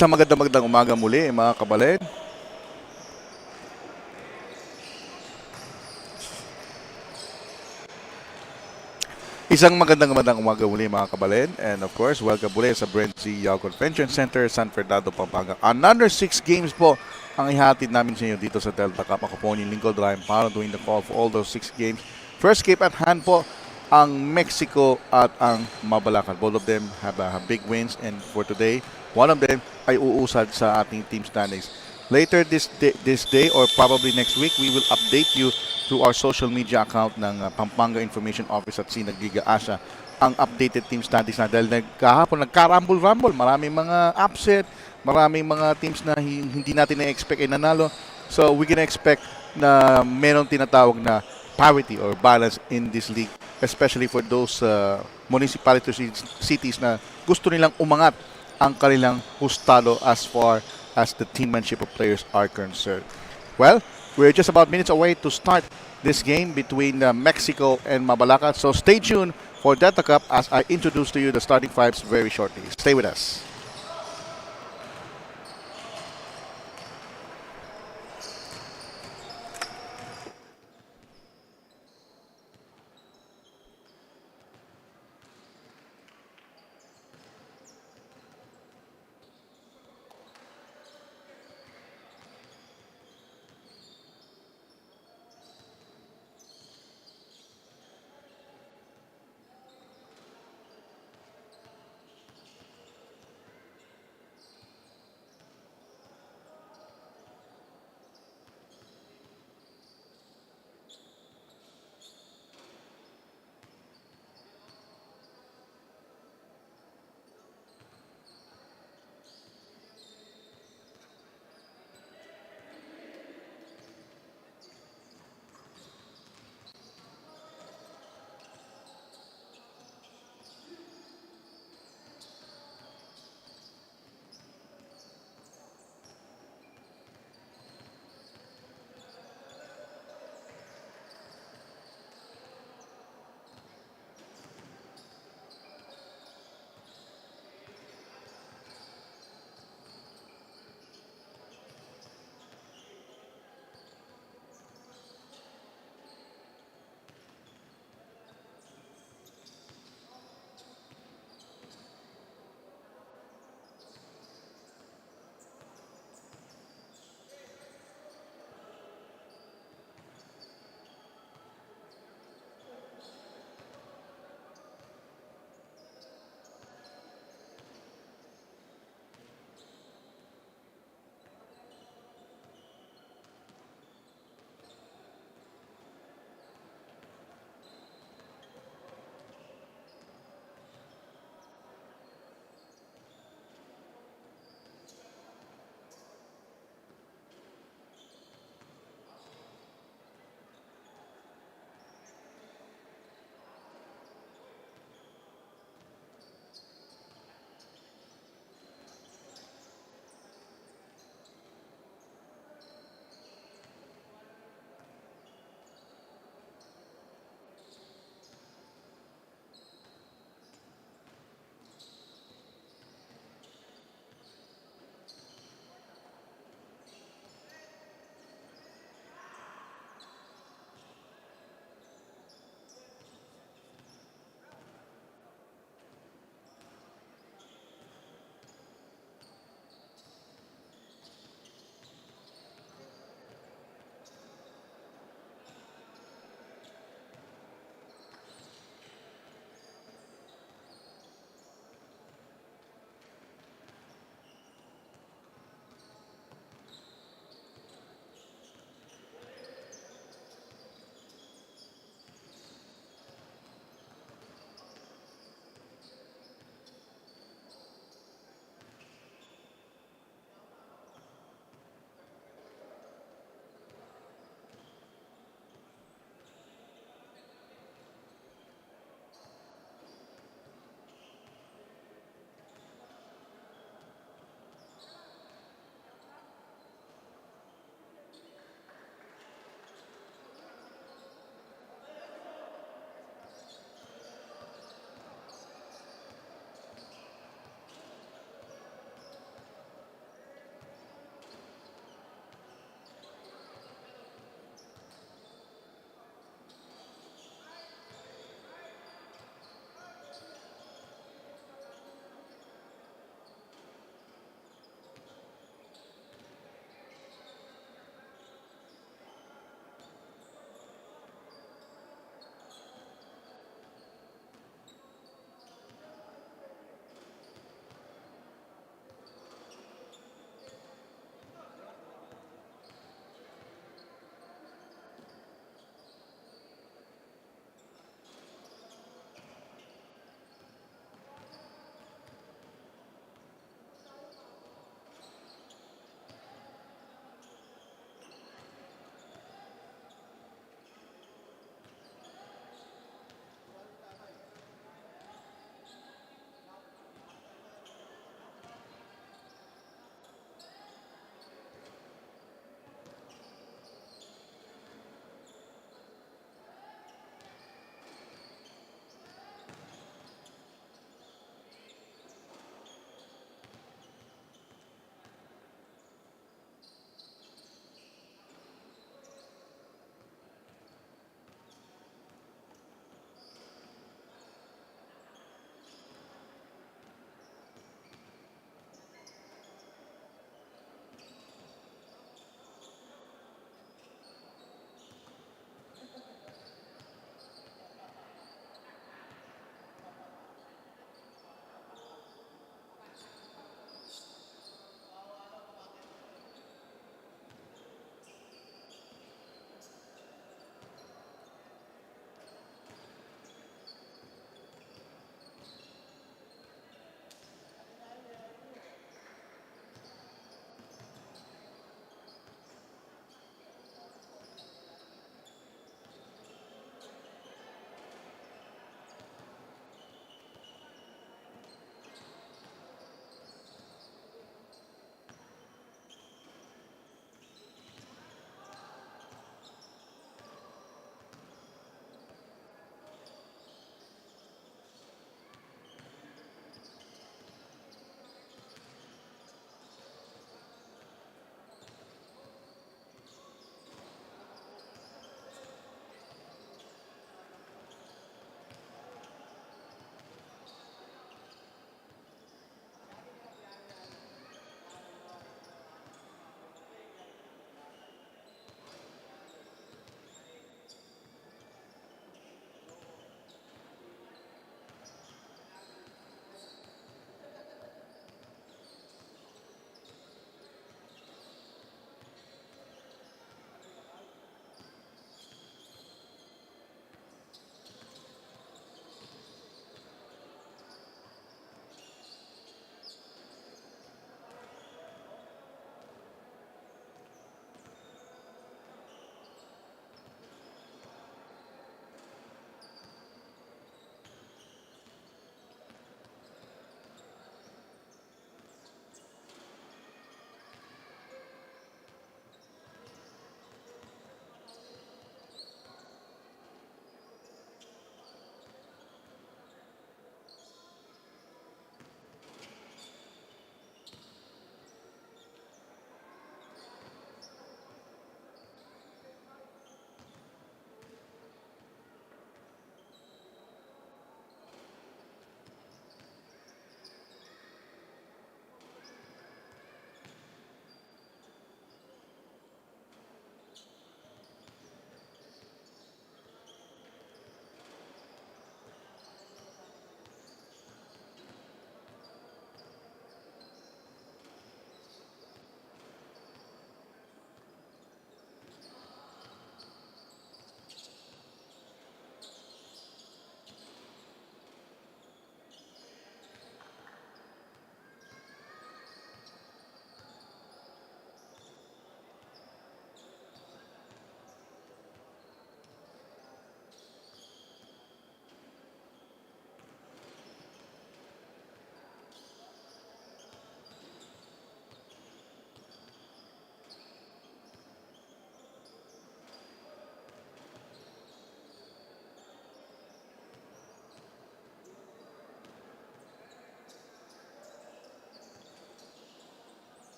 Isang magandang umaga muli mga kabalin. Isang magandang umaga muli mga kabalin. And of course, welcome muli sa BREN GUIAO Convention Center, San Fernando, Pampanga. Another 6 games po ang ihatid namin sa inyo dito sa Delta Cup. Ako po ni Lingkod Ryan para doing the call for all those 6 games. First game at hand po ang Mexico at ang MABALACAT. Both of them have big wins, and for today, one of them ay uusad sa ating team standings. Later this day or probably next week, we will update you through our social media account ng Pampanga Information Office at Sinag Liga Asia ang updated team standings na dahil kahapon nagka-rumble-rumble. Maraming mga upset, maraming mga teams na hindi natin na-expect ay nanalo. So we can expect na merong tinatawag na parity or balance in this league, especially for those municipalities na gusto nilang umangat ang kanilang hustado as far as the teammanship of players are concerned. Well, we're just about minutes away to start this game between Mexico and MABALACAT. So stay tuned for Delta Cup as I introduce to you the starting fives very shortly. Stay with us.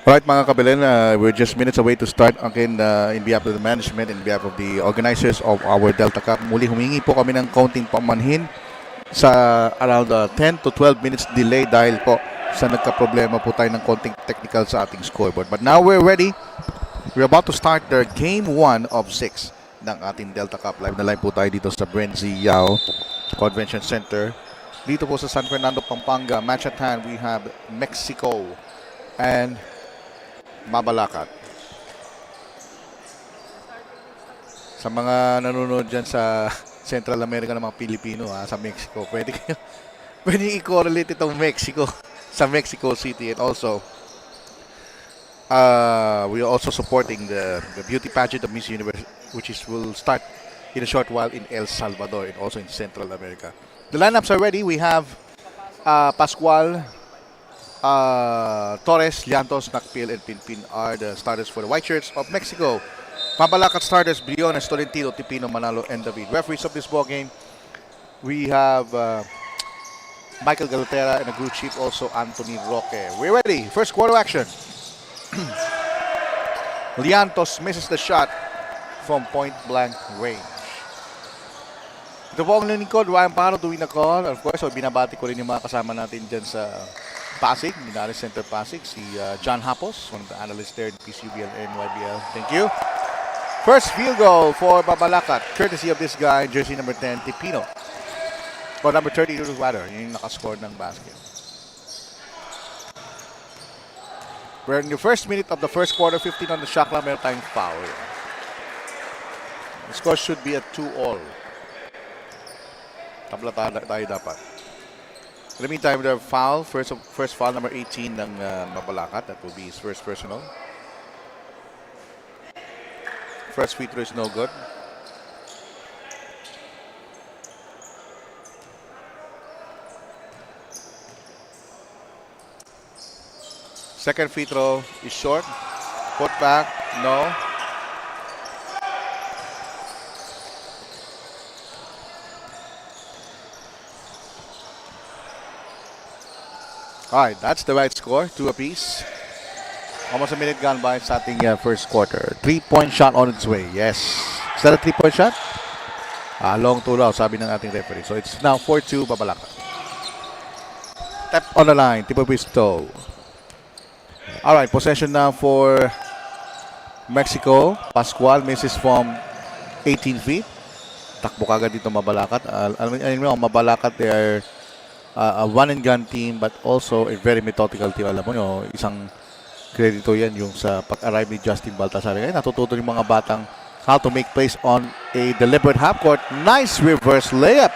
Alright mga kabilen, we're just minutes away to start again in behalf of the management, in behalf of the organizers of our Delta Cup. Muli humingi po kami ng kaunting pamanhin sa around 10 to 12 minutes delay dahil po sa nagka-problema po tayo ng konting technical sa ating scoreboard. But now we're ready. We're about to start the game 1 of 6 ng ating Delta Cup. Live na live po tayo dito sa BREN GUIAO Convention Center. Dito po sa San Fernando, Pampanga. Match at hand, we have Mexico and MABALACAT. Sa mga nanonood dyan sa Central America ng mga Pilipino, sa Mexico, pwede i-correlate itong Mexico sa Mexico City. And also, we are also supporting the beauty pageant of Miss Universe, which will start in a short while in El Salvador and also in Central America. The lineups are ready. We have Pascual, Torres, Llantos, Nakpil, and Pinpin are the starters for the White Shirts of Mexico. MABALACAT starters, Briones, Tolentino, Tipino, Manalo, and David. Referees of this ball game, we have Michael Galotera and a group chief, also Anthony Roque. We're ready. First quarter action. Llantos misses the shot from point-blank range. Ito po ang lingkod, Ryan Paro doing the call. Of course, binabati ko rin yung mga kasama natin dyan sa Pasig, Minares Center Pasig, si John Hapos, one of the analysts there in PCBL and NYBL. Thank you. First field goal for MABALACAT, courtesy of this guy, jersey number 10, Tipino. Or number 30, rather, yung nakascore ng basket. We're in the first minute of the first quarter, 15 on the shot clock, meron tayong foul. The score should be at 2-all. Tabla tayo dapat. In the meantime, the foul, first foul, number 18 ng MABALACAT. That will be his first personal. First free throw is no good. Second free throw is short. Put back, no. Alright, that's the right score, 2 apiece. Almost a minute gone by sa ating first quarter. 3-point shot on its way, yes. Is that a 3-point shot? Long two daw, sabi ng ating referee. So it's now 4-2, MABALACAT. Tap on the line, tip of his toe. Alright, possession now for Mexico. Pascual misses from 18 feet. Takbo kagad dito MABALACAT. Alam mo, MABALACAT, they are a one-and-gun team but also a very methodical team. Alam mo nyo, isang kredito yan yung sa pag-arrive ni Justin Baltasar. Kaya natututo yung mga batang how to make plays on a deliberate half-court. Nice reverse layup.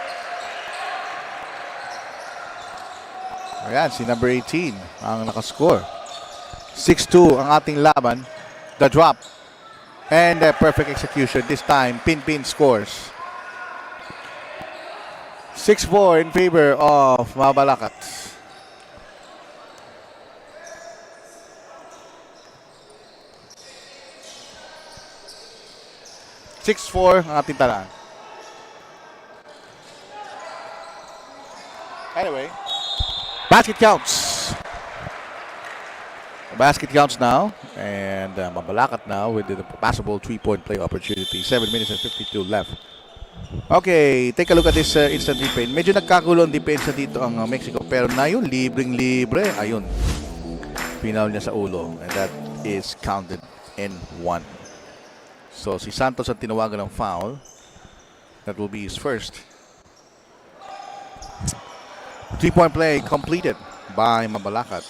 Ayan, si number 18 ang nakascore. 6-2 ang ating laban. The drop. And a perfect execution. This time, Pinpin scores. 6-4 in favor of MABALACAT. Ang ating talaan. Anyway, basket counts. Basket counts now. And MABALACAT now with the possible 3-point play opportunity. 7 minutes and 52 left. Okay, take a look at this instant replay. Medyo nagkagulo ang depensa dito ang Mexico. Pero na yun, libreng-libre. Ayun. Pinaul niya sa ulo. And that is counted in 1. So, si Santos ang tinawagan ng foul. That will be his first. 3-point play completed by MABALACAT.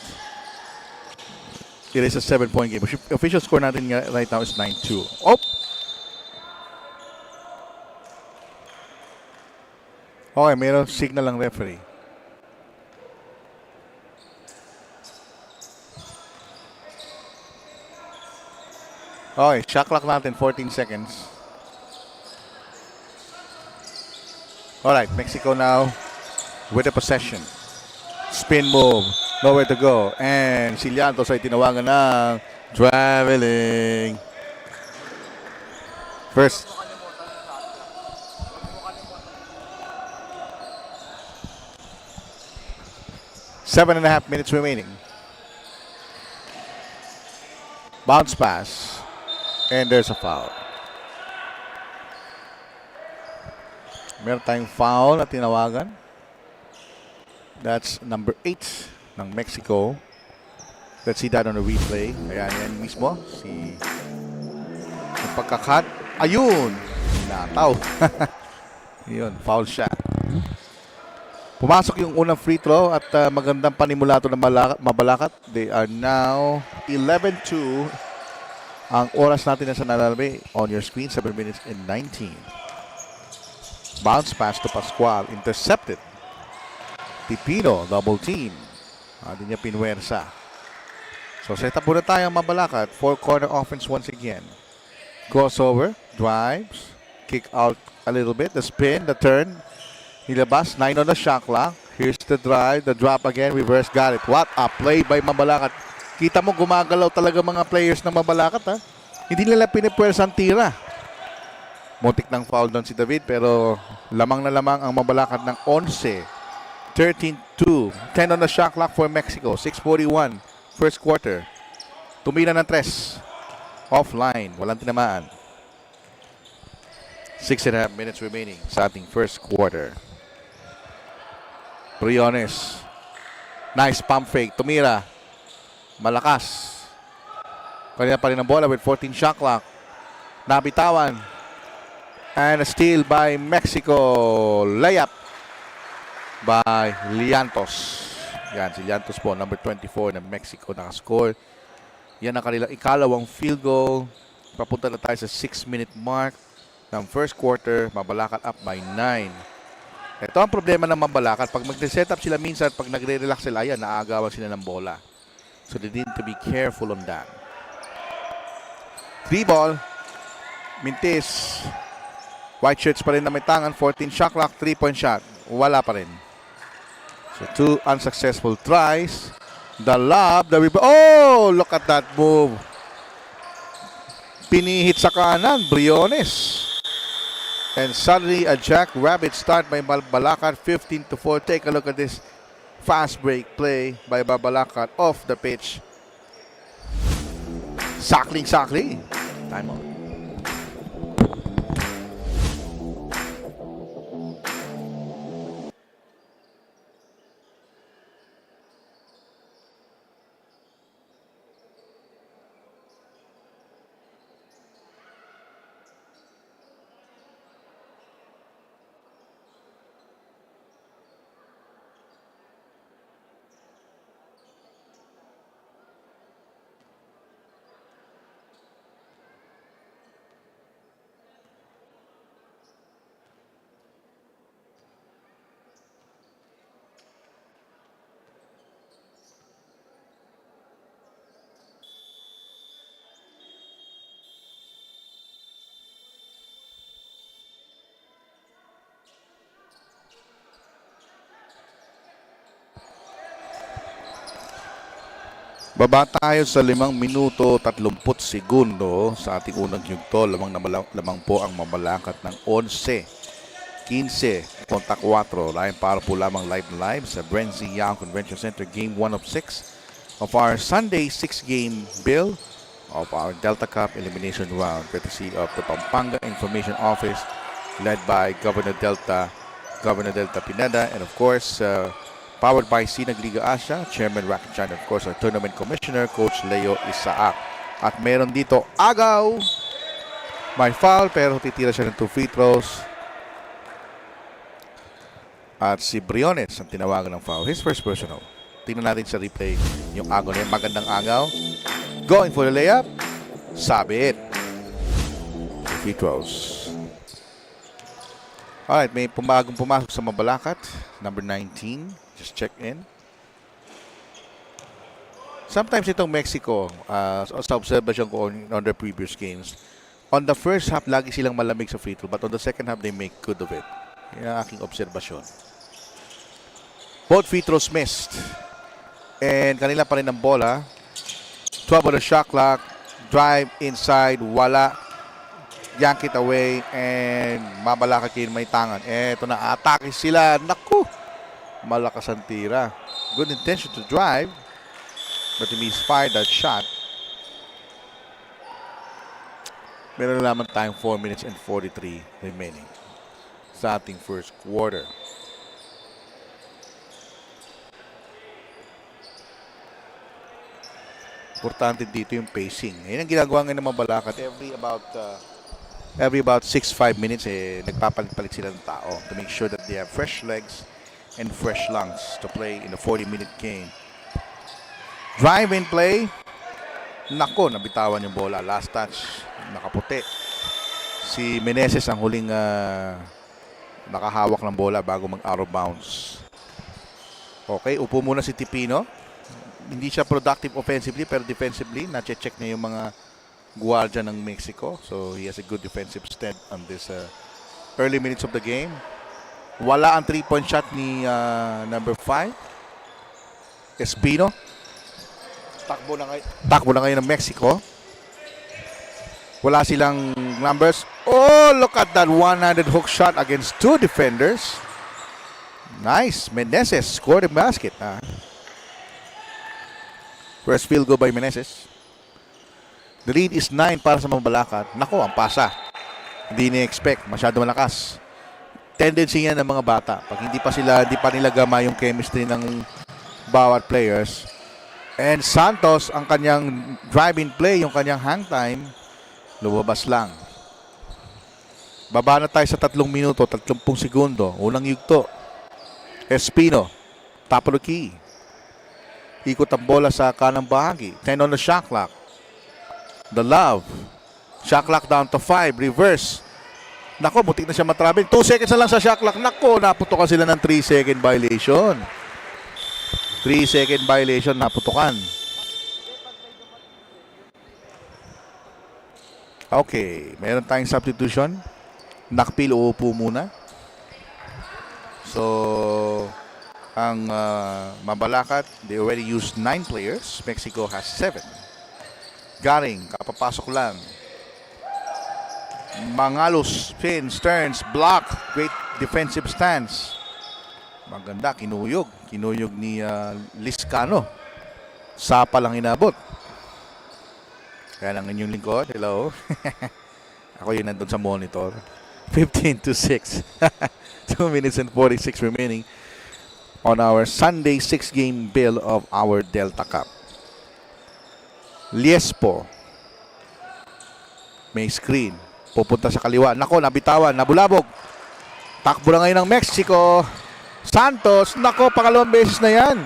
It is a 7-point game. Official score natin right now is 9-2. Oh! Okay, mayroon signal ng referee. Okay, shot clock natin, 14 seconds. Alright, Mexico now with the possession. Spin move, nowhere to go. And si Llantos ay tinawagan ng traveling. First. 7.5 minutes remaining. Bounce pass. And there's a foul. Meron tayong foul na tinawagan. That's number 8 ng Mexico. Let's see that on the replay. Ayan, yan mismo. Si pagkakat. Ayun! Nataw. Yun, foul shot. Pumasok yung unang free throw at magandang panimula ito ng Mabalacat. They are now 11-2. Ang oras natin na sa nalalabay on your screen, 7 minutes and 19. Bounce pass to Pascual. Intercepted. Tipino, double team. Hindi niya pinwersa. So set up muna tayo ang Mabalacat. 4-corner offense once again. Crossover, drives, kick out a little bit. The spin, the turn. Nilabas, 9 on the shot clock. Here's the drive, the drop again, reverse, got it. What a play by Mabalacat. Kita mo gumagalaw talaga mga players ng Mabalacat, ha. Hindi nila pinipwersa ang tira. Muntik ng foul doon si David, pero lamang na lamang ang Mabalacat ng 11. 13-2. 10 on the shot clock for Mexico. 6:41. First quarter. Tumira ng 3. Offline. Walang tinamaan. 6.5 minutes remaining sa ating first quarter. Briones. Nice pump fake. Tumira. Malakas. Kanina pa rin ang bola with 14 shot clock. Nabitawan. And a steal by Mexico. Layup by Liantos. Yan, si Liantos po, number 24 ng Mexico nakascore. Yan ang kanilang ikalawang field goal. Papunta na tayo sa 6-minute mark ng first quarter. Mabalacat up by 9. Ito ang problema ng Mabalacat. Pag mag-set up sila minsan, pag nagre-relax sila, yan, naagawan sila ng bola. So they need to be careful on that. 3 ball. Mintis. White shirts pa rin na may tangan. 14 shot clock. 3-point shot. Wala pa rin. So 2 unsuccessful tries. The lob. The rebound. Oh! Look at that move. Pinihit sa kanan. Briones. And suddenly a jackrabbit start by Mabalacat. 15-4. Take a look at this fast break play by Mabalacat off the pitch. Sakling. Time out. Baba tayo sa 5 minuto 30 segundo sa ating unang yugto. Lamang po ang Mabalacat ng 11. 15 kontra 4. Ryan para po lamang live sa BREN Convention Center Game 1 of 6 of our Sunday 6-game bill of our Delta Cup Elimination Round, courtesy of the Pampanga Information Office led by Governor Delta Pineda, and of course powered by Sinag Liga Asia, Chairman Rakichan, of course, our Tournament Commissioner, Coach Leo Isaac. At meron dito, agaw! May foul, pero titira siya ng 2 free throws. At si Briones ang tinawagan ng foul. His first personal. Tingnan natin sa replay yung agaw niya. Magandang agaw. Going for the layup. Sabit. Free throws. Alright, may pumasok sa Mabalacat. Number 19. Just check in. Sometimes itong Mexico, sa observation ko on their previous games, on the first half, lagi silang malamig sa free throw, but on the second half, they make good of it. Yan ang aking observation. Both free throws missed. And kanila pa rin ang bola. 12 on the shot clock. Drive inside. Wala. Yank it away. And Mabalacat yun may tangan. Eto na, atake sila. Naku! Malakas ang tira. Good intention to drive, but he misfired that shot. Meron na lamang tayong 4 minutes and 43 remaining sa ating first quarter. Importante dito yung pacing. Yan ang ginagawa ngayon ng MABALACAT. Every about 6-5 minutes, nagpapalit-palit sila ng tao to make sure that they have fresh legs and fresh lungs to play in the 40-minute game. Drive and play. Nako, nabitawan yung bola. Last touch, nakaputi. Si Meneses ang huling nakahawak ng bola bago mag-out of bounds. Okay, upo muna si Tipino. Hindi siya productive offensively pero defensively, na-check niya yung mga guardia ng Mexico. So he has a good defensive stand on this early minutes of the game. Wala ang 3-point shot ni number 5, Espino. Takbo na ngayon ng Mexico. Wala silang numbers. Oh, look at that one-handed hook shot against 2 defenders. Nice. Meneses scored a basket. First field goal by Meneses. The lead is 9 para sa MABALACAT. Nako, ang pasa. Hindi ni-expect. Masyado malakas. Tendency yan ng mga bata. Pag hindi pa nila gama yung chemistry ng bawat players. And Santos, ang kanyang drive-in play, yung kanyang hang time, lumabas lang. Baba na tayo sa 3 minuto, 30 segundo. Unang yugto. Espino, top of the key. Ikot ang bola sa kanang bahagi. 10 on the shot clock. The love. Shot clock down to 5. Reverse. Nako, butik na siya matrabil. 2 seconds na lang sa shot clock. Nako, naputokan sila ng 3-second violation. 3-second violation, naputokan. Okay, meron tayong substitution. Nakpil, uupo muna. So, ang MABALACAT, they already used 9 players. Mexico has 7. Garing, kapapasok lang. Mangalos, spin, Stearns, block. Great defensive stance. Maganda, kinuyog. Kinuyog ni Liscano. Sapa lang inabot. Kaya lang inyong lingkod. Hello. Ako yun nandun sa monitor. 15-6. 2 minutes and 46 remaining on our Sunday 6-game bill of our Delta Cup. Liespo. May screen. Pupunta sa kaliwa. Nako, nabitawan. Nabulabog. Takbo na ngayon ng Mexico. Santos. Nako, pangalawang beses na yan.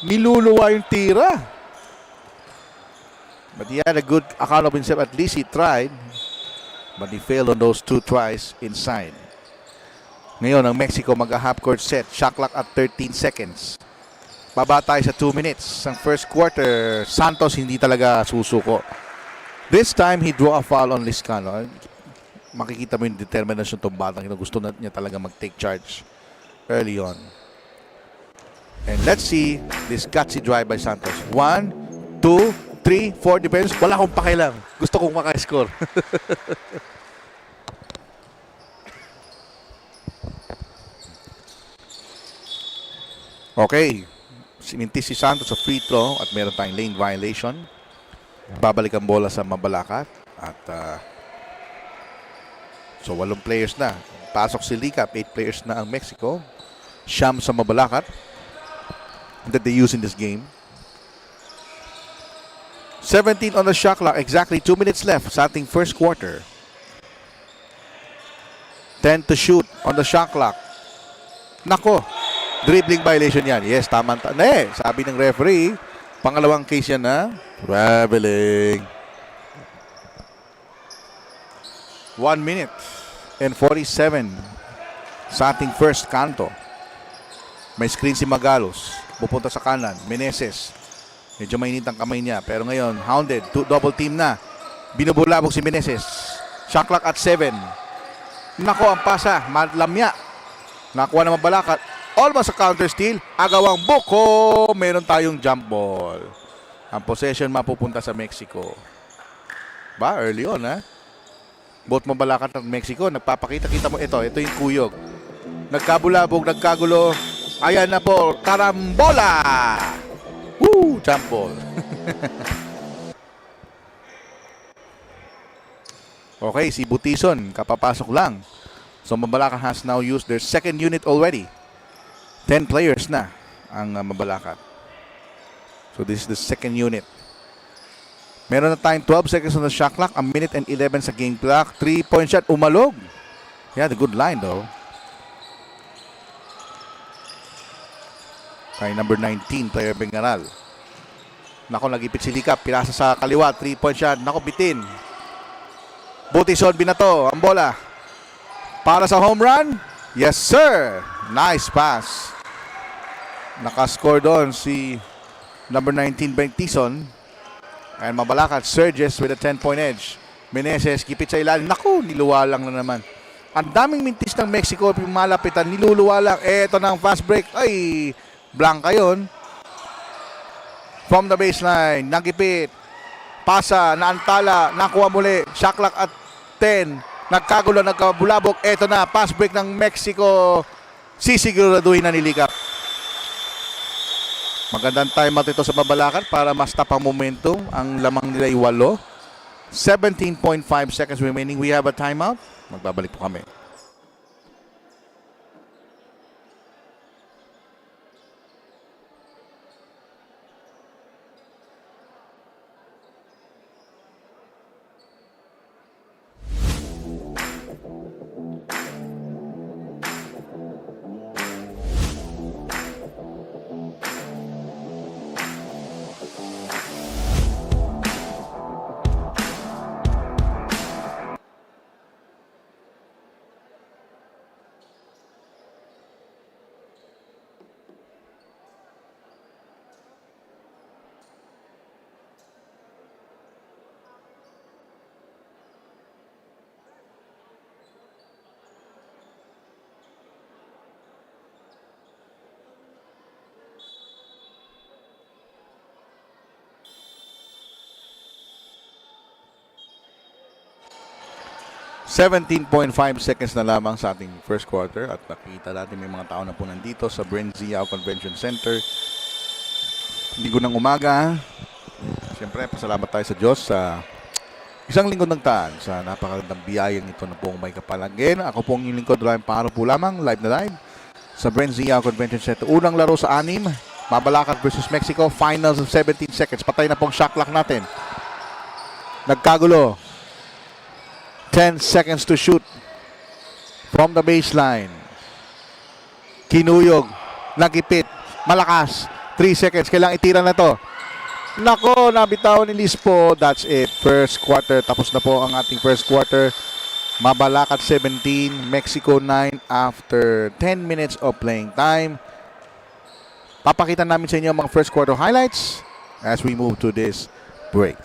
Niluluwa yung tira. But he had a good account of himself. At least he tried. But he failed on those 2 tries inside. Ngayon, ang Mexico mag-half court set. Shot clock at 13 seconds. Baba tayo sa 2 minutes. Ang first quarter, Santos hindi talaga susuko. This time, he drew a foul on Liscano. Makikita mo yung determination itong batang. Gusto na niya talaga mag-take charge early on. And let's see this gutsy drive by Santos. 1, 2, 3, 4 defense. Wala akong pakialam. Gusto kong maka-score. Okay. Sinintis si Santos sa free throw at meron tayong lane violation. Babalik ang bola sa MABALACAT. At so 8 players na. Pasok si Licap. 8 players na ang Mexico. Siyam sa MABALACAT that they use in this game. 17 on the shot clock. Exactly 2 minutes left sa ating first quarter. 10 to shoot on the shot clock. Nako, dribbling violation yan. Yes, tama. Sabi ng referee, pangalawang case yan na traveling. 1 minute and 47 sa ating first kanto. May screen si Magalos. Pupunta sa kanan. Meneses. Medyo mainit ang kamay niya. Pero ngayon, hounded. Double team na. Binubulabog si Meneses. Shot clock at 7. Nako, ang pasa. Lamya. Nakuha na MABALACAT. Almost a counter steal. Agawang buko. Meron tayong jump ball. Ang possession mapupunta sa Mexico. Ba, early on, ha? Both MABALACAT at Mexico. Nagpapakita-kita mo. Ito yung kuyog. Nagkabulabog, nagkagulo. Ayan na po. Karambola! Woo! Jump ball. Okay, si Butison, kapapasok lang. So Mabalacat has now used their second unit already. 10 players na ang Mabalacat. So this is the second unit. Meron na tayong 12 seconds on the shot clock, a minute and 11 sa game clock. 3-point shot, umalog. Yeah, the good line though. Kay number 19, player Bengaral. Nako, nagipit si Likap. Pirasa sa kaliwa, 3-point shot. Nako, bitin. Butison, binato. Ang bola. Para sa home run. Yes, sir. Nice pass. Nakascore doon si number 19, Bentison. And Mabalacat surges with a 10-point edge. Meneses, kipit sa ilalim. Naku, niluwa lang na naman. Ang daming mintis ng Mexico, malapitan, niluluwa lang. Eto na ang fast break. Ay, blanca yun. From the baseline, nagipit. Pasa, naantala, nakuha muli. Shot clock at 10. Nagkagulo, nagkabulabog. Eto na, fast break ng Mexico. Sisiguraduhin na ni Likap. Magandang time out ito sa Mabalacat para mas tapang momentum. Ang lamang nila ay 8. 17.5 seconds remaining. We have a timeout. Magbabalik po kami. .5 seconds na lamang sa ating first quarter at nakita natin may mga tao na po nandito sa BREN GUIAO Convention Center. Linggo ng umaga. Siyempre, pasalamat tayo sa Diyos sa isang linggo ng taan sa napakagandang biyayang ito na pong may kapalagin. Ako pong yung lingkod, Ryan Paro po lamang, live na live sa BREN GUIAO Convention Center. Unang laro sa 6, Mabalacat versus Mexico, finals of 17 seconds. Patay na pong shot clock natin. Nagkagulo. 10 seconds to shoot from the baseline. Kinuyog, nagipit, malakas. 3 seconds, kailangang itira na to. Nako, nabitaw ni Lispo. That's it. First quarter, tapos na po ang ating first quarter. Mabalacat 17, Mexico 9 after 10 minutes of playing time. Papakita namin sa inyo ang mga first quarter highlights as we move to this break.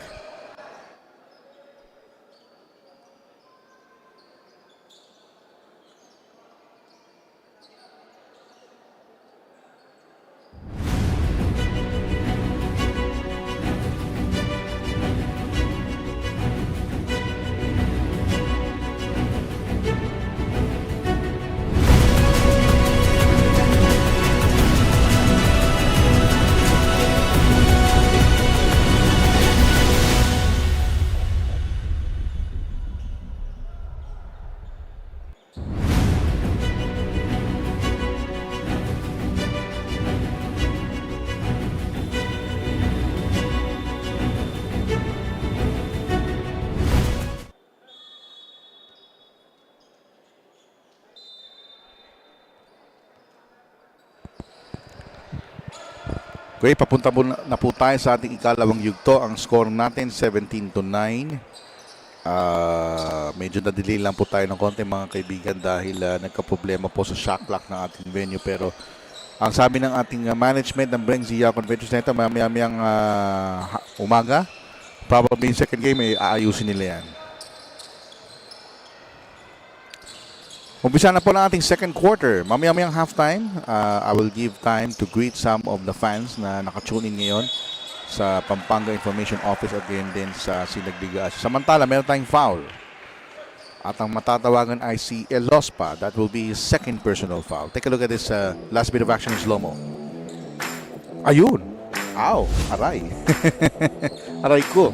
Okay, papunta na po tayo sa ating ikalawang yugto. Ang score natin, 17-9. Medyo na-delay lang po tayo ng konti mga kaibigan dahil nagka-problema po sa shot clock ng ating venue. Pero ang sabi ng ating management ng BREN GUIAO Convention Center, mamayang umaga, probably in second game, aayusin nila yan. Umpisa na po ng ating second quarter. Mamaya-mayang halftime, I will give time to greet some of the fans na nakatune in ngayon sa Pampanga Information Office at gayon din sa Sinagbigas. Samantala, meron tayong foul. At ang matatawagan ay si Elospa. That will be his second personal foul. Take a look at this last bit of action in slow-mo. Ayun! Ow! Aray! Aray ko!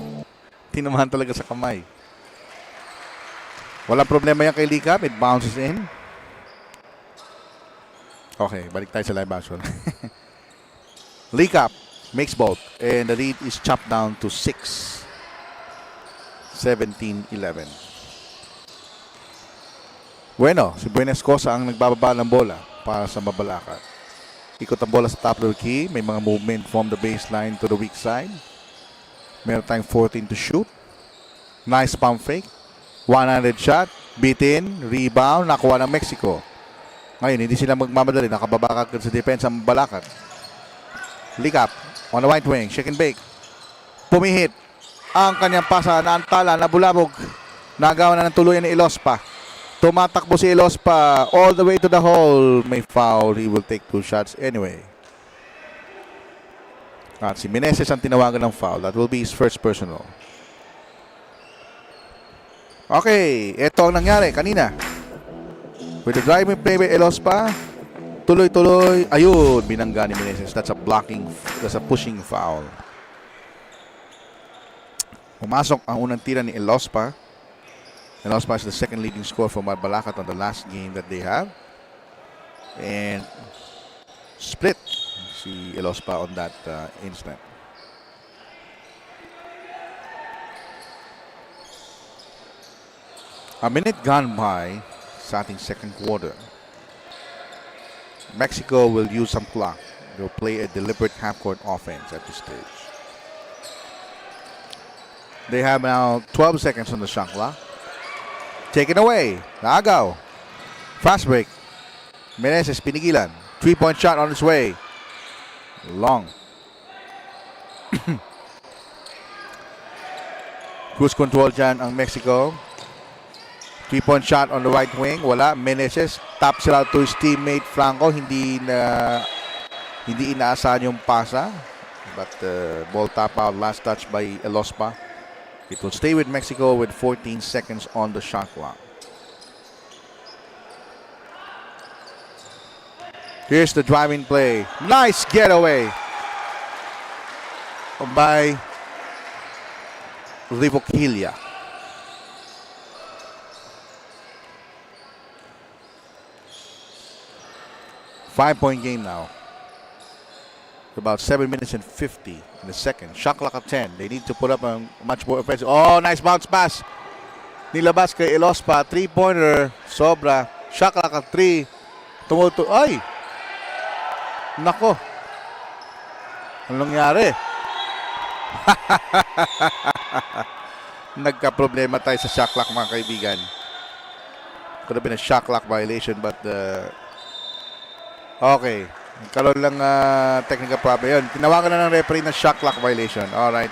Tinamahan talaga sa kamay. Walang problema yan kay Likap. It bounces in. Okay, balik tayo sa live action. Likap makes both. And the lead is chopped down to 6. 17-11. Bueno, si Buenas Cosa ang nagbababa ng bola para sa Mabalacat. Ikot ang bola sa top of the key. May mga movement from the baseline to the weak side. Meron tayong 14 to shoot. Nice pump fake. 100 shot. Beat in. Rebound. Nakuha ng Mexico. Ngayon, hindi sila magmamadali. Nakababa ka sa depensa ng Mabalacat. Likap. On the right wing. Shake and bake. Pumihit. Ang kanyang pasa na antala, nabulabog. Nagawa na ng tuluyan ni Ilospa. Tumatakbo si Ilospa all the way to the hole. May foul. He will take 2 shots anyway. At si Meneses ang tinawagan ng foul. That will be his first personal. Okay. Ito ang nangyari kanina. With the driving play by Ilospa. Tuloy-tuloy. Ayun. Binangga ni Meneses. That's a pushing foul. Pumasok ang unang tira ni Ilospa. Ilospa is the second leading scorer for Mabalacat on the last game that they have. And split si Ilospa on that instant. A minute gone by sa ating second quarter. Mexico will use some clock. They'll play a deliberate half-court offense at this stage. They have now 12 seconds on the shot clock. Taken away. Naagaw. Fast break. Meneses pinigilan. 3-point shot on its way. Long. Cruise control dyan ang Mexico. 3-point shot on the right wing. Wala. Meneses taps it out to his teammate Franco. Hindi inaasahan yung pasa. But ball tap out. Last touch by Ilospa. It will stay with Mexico with 14 seconds on the shot clock. Here's the driving play. Nice getaway by Rivoquilia. Five-point game now. About 7 minutes and 50 in the second. Shot clock at 10. They need to put up a much more offensive. Oh, nice bounce pass. Nilabas kay Ilospa. 3-pointer. Sobra. Shot clock at 3. Tumuto. Ay! Nako. Anong nangyari? Nagka-problema tayo sa shot clock, mga kaibigan. Could have been a shot clock violation, but okay. Nagkaroon lang technical problem. Yun, tinawagan na ng referee na shot clock violation. Alright.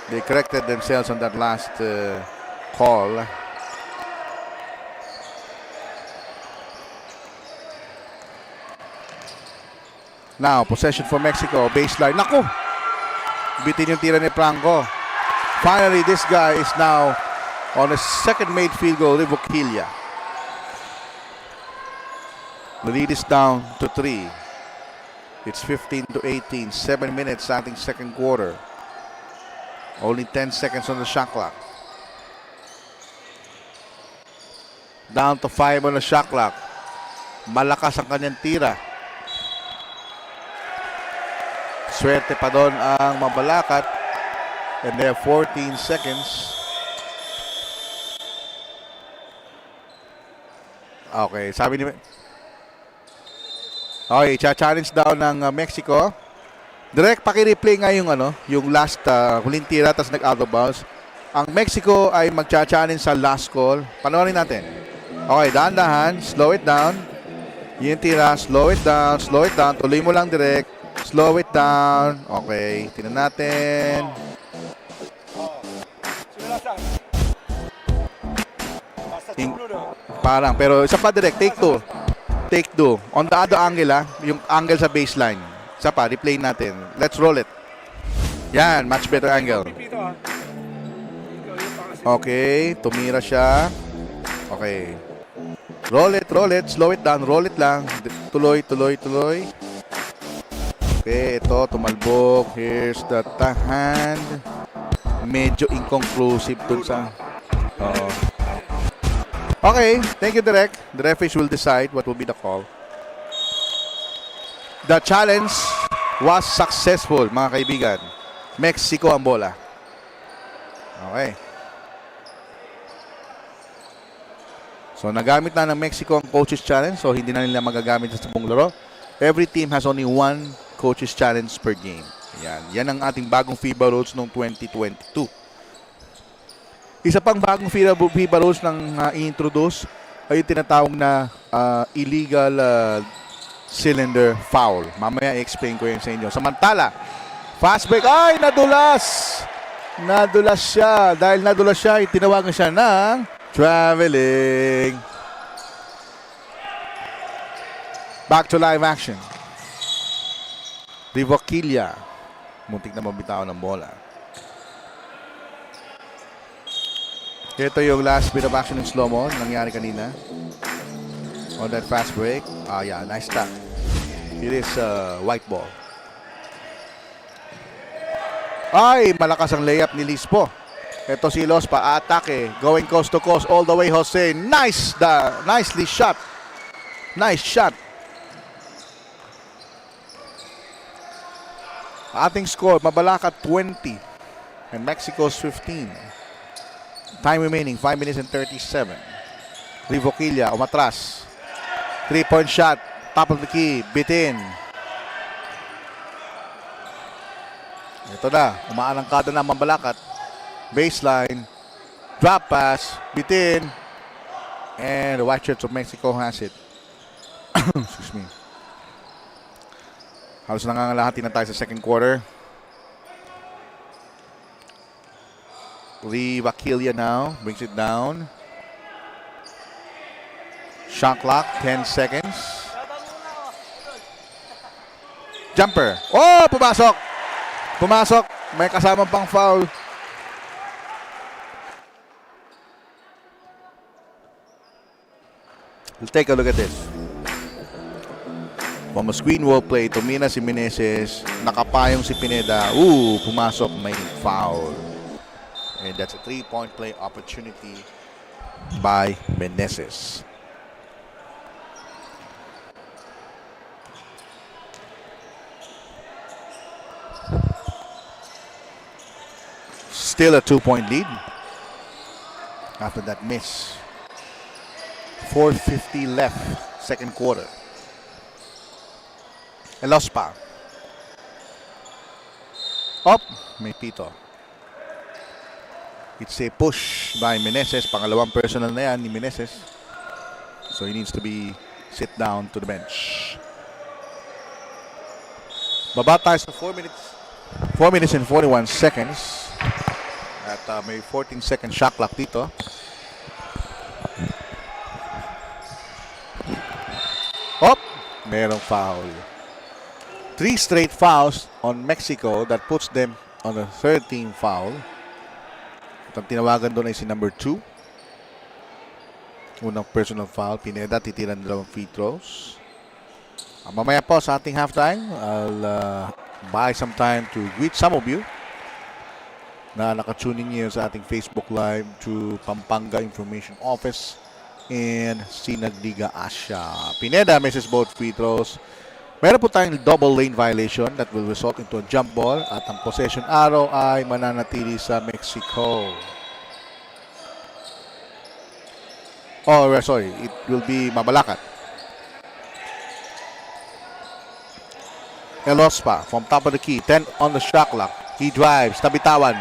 They corrected themselves on that last call. Now, possession for Mexico. Baseline. Naku! Bitin yung tira ni Franco. Finally, this guy is now on a second made field goal. Rivoquilia. The lead is down to 3. It's 15-18. 7 minutes sa ating second quarter. Only 10 seconds on the shot clock. Down to 5 on the shot clock. Malakas ang kanyang tira. Swerte pa doon ang Mabalacat. And they have 14 seconds. Okay, sabi ni... Okay, cha-challenge daw ng Mexico. Direct paki-replay nga yung last huling tira tapos nag-out of bounds. Ang Mexico ay magcha-challenge sa last call. Panoorin natin. Okay, dahan-dahan, slow it down. Yung tira, slow it down, tuloy mo lang direct. Slow it down. Okay, tingnan natin. Parang, pero isa pa direct, take 2. Take 2. On the other angle, yung angle sa baseline. Isa pa, replay natin. Let's roll it. Yan, much better angle. Okay, tumira siya. Okay. Roll it, slow it down, roll it lang. Tuloy. Okay, ito, tumalbog. Here's the hand. Medyo inconclusive dun sa... Okay, thank you, Direk. The referees will decide what will be the call. The challenge was successful, mga kaibigan. Mexico ang bola. Okay. So, nagamit na ng Mexico ang coaches challenge. So, hindi na nila magagamit sa buong laro. Every team has only one coaches challenge per game. Yan ang ating bagong FIBA rules noong 2022. Isa pang bagong FIBA rules ng i-introduce ay yung tinatawag na illegal cylinder foul. Mamaya i-explain ko yun sa inyo. Samantala, fast break. Ay, nadulas! Nadulas siya. Dahil nadulas siya, itinawagan siya ng traveling. Back to live action. Rivoquilla. Muntik na mabitaw ng bola. Ito yung last bit of action in slow-mo. Nangyari kanina. On that fast break. Yeah, nice stop. It is white ball. Ay, malakas ang layup ni Lispo. Ito si Los pa-atake. Going coast to coast all the way, Jose. Nicely shot. Nice shot. Ating score, Mabalacat 20 and Mexico's 15. Time remaining, 5 minutes and 37. Rivoquilla, umatras. 3-point shot, top of the key, bitin. Ito na, umaanangkada na Mabalacat. Baseline, drop pass, bitin. And the white shirts of Mexico has it. Excuse me. Halos nangangalahati na tayo sa second quarter. Rivoquilla now brings it down. Shot clock, 10 seconds. Jumper. Oh, pumasok. Pumasok. May kasamang pang foul. We'll take a look at this. From a screen wall play, tumina si Meneses, nakapayong si Pineda. Pumasok, may foul. And that's a 3-point play opportunity by Meneses. Still a 2-point lead after that miss. 4:50 left, second quarter. Elospa. Up, may pito. It's a push by Meneses. Pangalawang personal na yan ni Meneses. So he needs to be sit down to the bench. Baba tayo sa 4 minutes and 41 seconds. At may 14-second shot clock dito. Up, merong foul. 3 straight fouls on Mexico that puts them on the 13th foul. At ang tinawagan doon ay si number 2. Unang personal foul. Pineda, titiran dalawang free throws. Mamaya po sa ating halftime, I'll buy some time to greet some of you na nakatuning niyo sa ating Facebook Live to Pampanga Information Office and Sinag Liga Asia. Pineda misses both free throws. Meron po tayong double lane violation that will result into a jump ball at ang possession arrow ay mananatili sa Mexico. Oh, sorry. It will be Mabalacat. Elospa from top of the key. 10 on the shot clock. He drives. Tabitawan.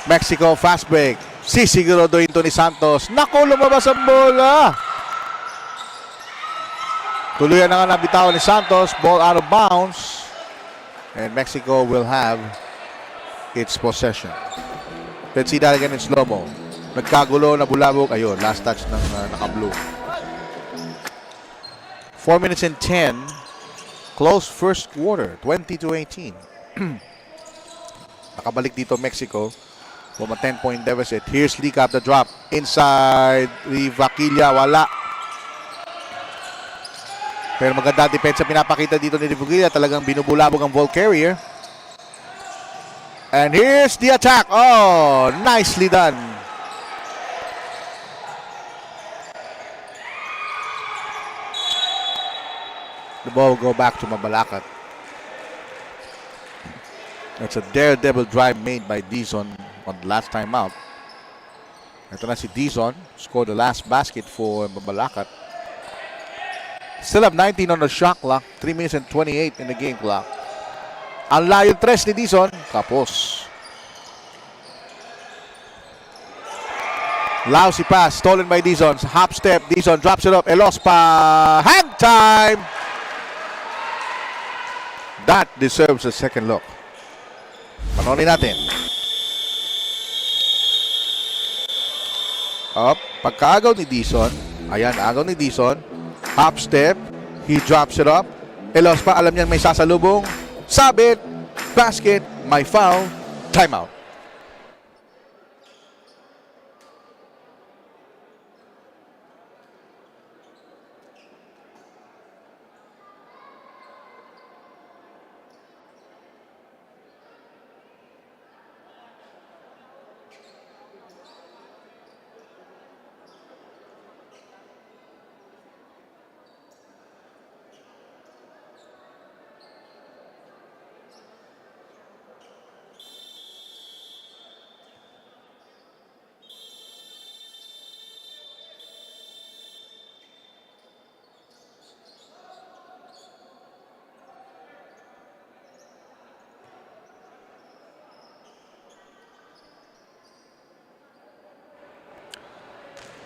Mexico fast break. Sisiguro ito ni Santos. Naku, lumabas ang bola. Tuluyan na nga nabitawan ni Santos. Ball out of bounds. And Mexico will have its possession. Let's see that again in slow-mo. Nagkagulo, nabulabog. Ayun, last touch ng naka-blue. 4 minutes and 10. Close first quarter. 20-18. Nakabalik dito Mexico. From a 10-point deficit. Here's Leak up the drop. Inside. Rivoquilla. Wala. Pero maganda depensa pinapakita dito ni Rivoquilla. Talagang binubulabog ang ball carrier. And here's the attack. Oh, nicely done. The ball will go back to Mabalacat. That's a daredevil drive made by Dizon on the last time out. Ito na si Dizon. Scored the last basket for Mabalacat. Still have 19 on the shot clock. 3 minutes and 28 in the game clock. Ang layo tres ni Dizon. Kapos. Lousy pass. Stolen by Dizon. Hop step. Dizon drops it up. Elospa. Hang time. That deserves a second look. Panorin natin. Up. Pagkaagaw ni Dizon. Ayan, agaw ni Dizon. Hop step. He drops it up. Elospa, alam niyan may sasalubong. Sabit. Basket. May foul. Timeout.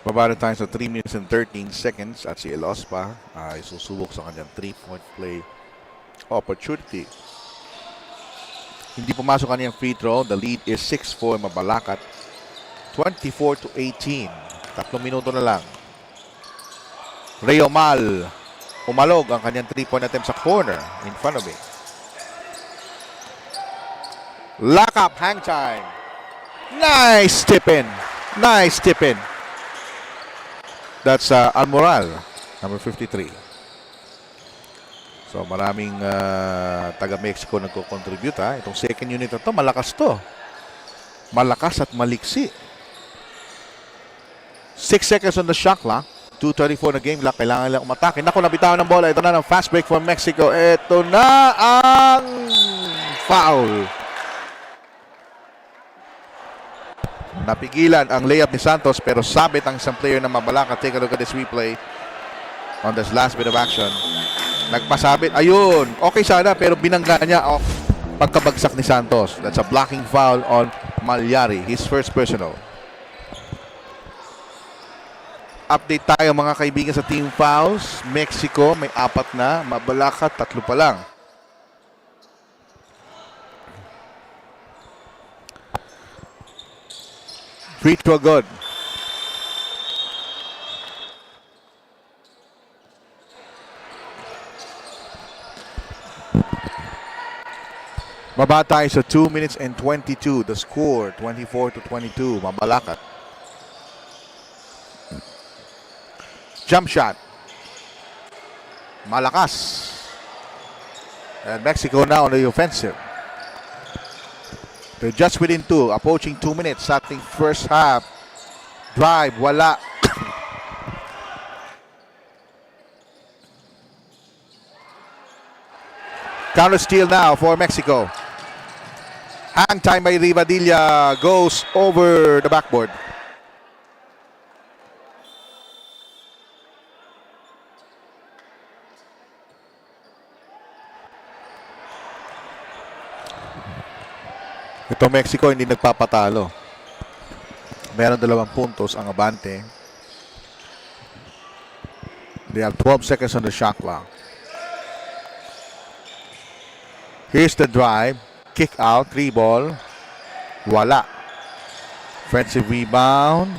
Babara tayo sa 3 minutes and 13 seconds at si Elospa ay susubok sa kanyang 3-point play opportunity. Hindi pumasok kanyang free throw. The lead is 6-4 Mabalacat. 24-18. 3 minuto na lang. Reomal. Umalog ang kanyang 3-point attempt sa corner in front of him. Lock up, hang time. Nice tip in. Nice tip in. That's Almoral, number 53. So maraming taga-Mexico nagko-contribute. Itong second unit na to, malakas to. Malakas at maliksi. 6 seconds on the shot clock. 2:34 na game clock. Kailangan lang umatake. Naku, nabitawan ng bola. Ito na ng fast break from Mexico. Ito na ang foul. Napigilan ang layup ni Santos pero sabit ang isang player ng Mabalacat. Take a look at this replay on this last bit of action. Nagpasabit. Ayun. Okay sana pero binangga niya pagkabagsak ni Santos. That's a blocking foul on Malyari. His first personal. Update tayo mga kaibigan sa team fouls. Mexico may 4 na. Mabalacat 3 pa lang. Free throw good. Baba tayo sa 2 minutes and 22. The score, 24-22. Mabalacat. Jump shot. Malakas. And Mexico now on the offensive. They're just within 2, approaching 2 minutes. Starting first half. Drive, wala. Counter steal now for Mexico. Hang time by Rivadilla goes over the backboard. Ito Mexico hindi nagpapatalo. Meron 2 puntos ang abante. They have 12 seconds on the shot clock. Here's the drive. Kick out. 3 ball. Wala. Offensive rebound.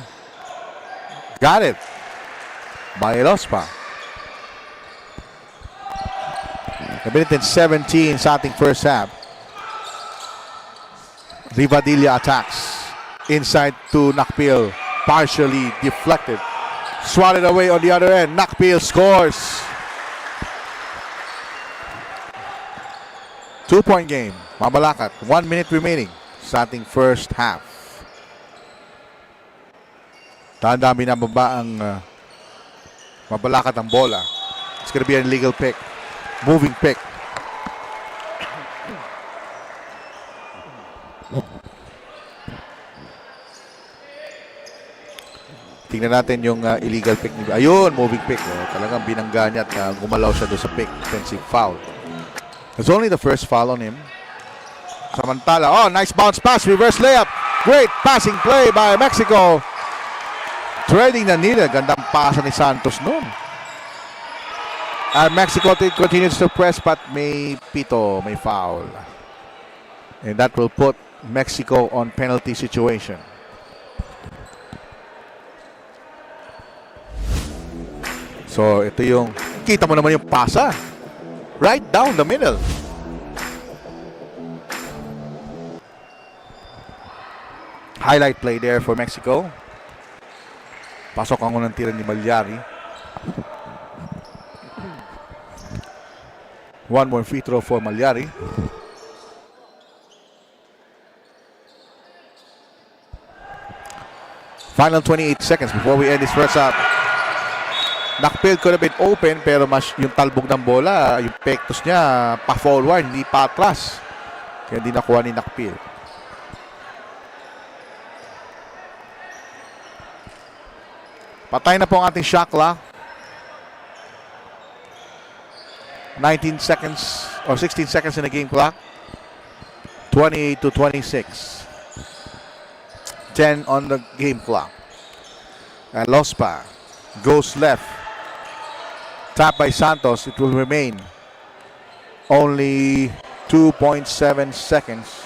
Got it. By Elospa. A minute and 17 sa ating first half. Rivadilla attacks. Inside to Nakpil. Partially deflected. Swatted away on the other end. Nakpil scores. 2-point game. Mabalacat. 1 minute remaining. Starting first half. Tandami na baba ang Mabalacat ang bola. It's gonna be an illegal pick. moving pick. Tingnan natin yung illegal pick. Ayun, moving pick. Talagang binangga niya at gumalaw siya doon sa pick. Defensive foul. It's only the first foul on him. Samantala, nice bounce pass. Reverse layup. Great passing play by Mexico. Trading the needle. Gandang pasa ni Santos noon. And Mexico continues to press but may pito, may foul. And that will put Mexico on penalty situation. So ito yung, kita mo naman yung pasa. Right down the middle. Highlight play there for Mexico. Pasok ang unang tira ni Malyari. One more free throw for Malyari. Final 28 seconds before we end this first half. Nakpil could have been open pero mas yung talbog ng bola, yung pektos niya pa-forward, hindi pa atras. Kaya hindi nakuha ni Nakpil. Patay na po ang ating shot clock. 19 seconds or 16 seconds in the game clock. 28 to 26. 10 on the game clock. And Lospa goes left. Tap by Santos. It will remain only 2.7 seconds.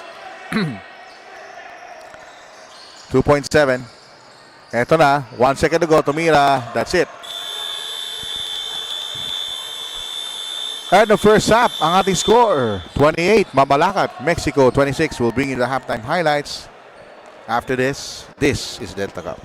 2.7. Eto na. 1 second to go. Tumira. That's it. At the first half, ang ating score, 28, Mabalacat, Mexico, 26. We'll bring you the halftime highlights. After this is Delta Cup.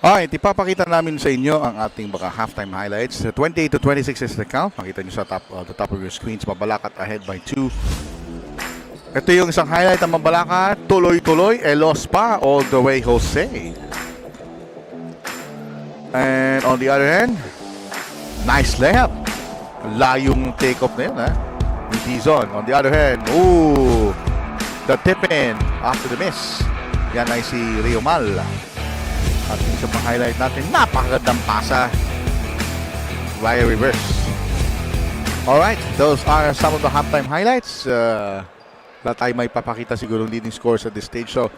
Alright, ipapakita namin sa inyo ang ating baka halftime highlights. 28-26 is the count. Makita nyo sa the top of your screens. Mabalacat ahead by 2. Ito yung isang highlight ng Mabalacat. Tuloy-tuloy. Elos pa. All the way Jose. And on the other hand, nice layup. Layong take-off na yun, ha? Ni Dizon. On the other hand, the tip-in after the miss. Yan ay si Rio Mal. At isa pang highlight natin, napakagandang pasa via reverse. Alright, those are some of the halftime highlights. Wala tayo may papakita siguro leading scores at this stage. So,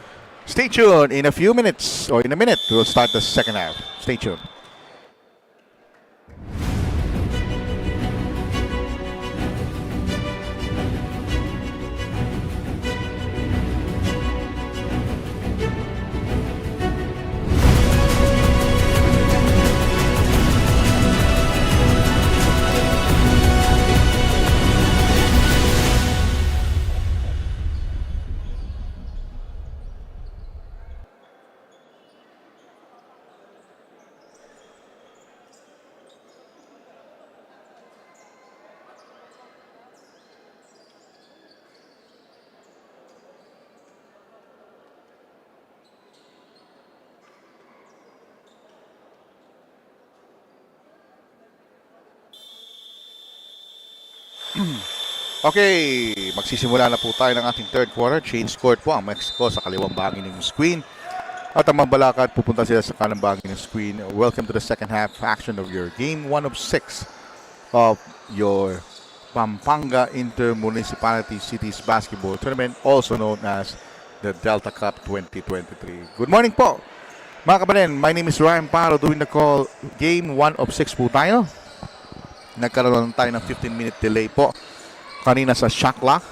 stay tuned. In a few minutes, or in a minute, we'll start the second half. Stay tuned. Okay, magsisimula na po tayo ng ating third quarter. Change court po ang Mexico sa kaliwang bahagi ng screen. At ang Mabalacat pupunta sila sa kanang bahagi ng screen. Welcome to the second half action of your game 1 of 6 of your Pampanga Inter-Municipalities-Cities Basketball Tournament, also known as the Delta Cup 2023. Good morning po, mga kabanen. My name is Ryan Paro doing the call. Game 1 of 6 po tayo. Nagkaroon tayo ng 15-minute delay po kanina sa shot clock.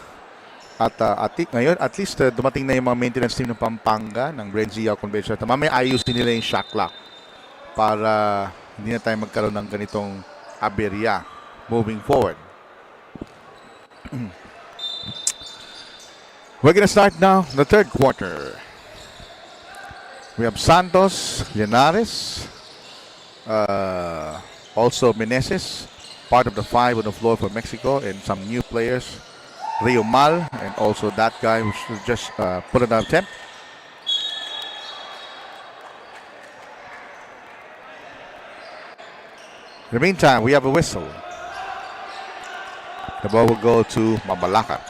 At ngayon, at least dumating na yung mga maintenance team ng Pampanga ng BREN Convention. Mamaya ayusin nila yung shot clock para hindi na tayo magkaroon ng ganitong aberya moving forward. We're gonna start now the third quarter. We have Santos, Linares, also Meneses, part of the 5 on the floor for Mexico, and some new players, Rio Mal, and also that guy who just put it on attempt. In the meantime, we have a whistle. The ball will go to Mabalacat.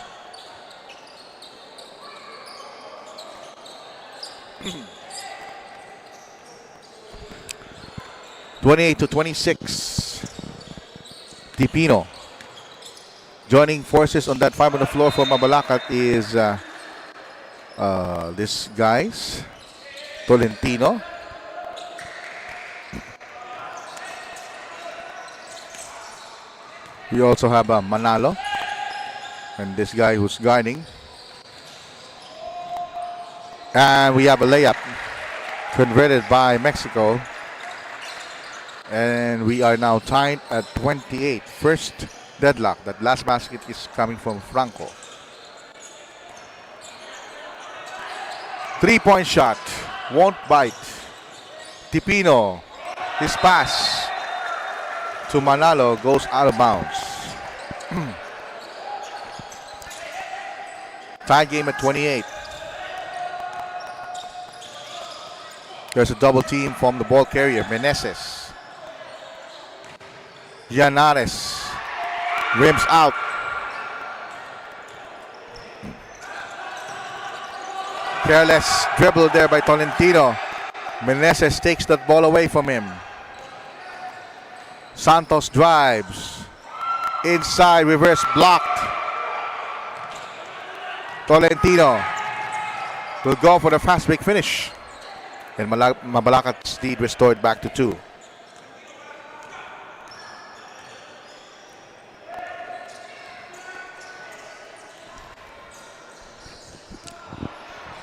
(28-26). Tipino. Joining forces on that 5 on the floor for Mabalacat is this guys, Tolentino. We also have Manalo, and this guy who's guarding. And we have a layup converted by Mexico. And we are now tied at 28. First deadlock. That last basket is coming from Franco. 3-point shot. Won't bite. Tipino. His pass to Manalo goes out of bounds. Tie game at 28. There's a double team from the ball carrier, Meneses. Llanares rims out. Careless dribble there by Tolentino. Meneses takes that ball away from him. Santos drives. Inside, reverse blocked. Tolentino will go for the fast break finish. And Mabalacat's lead restored back to 2.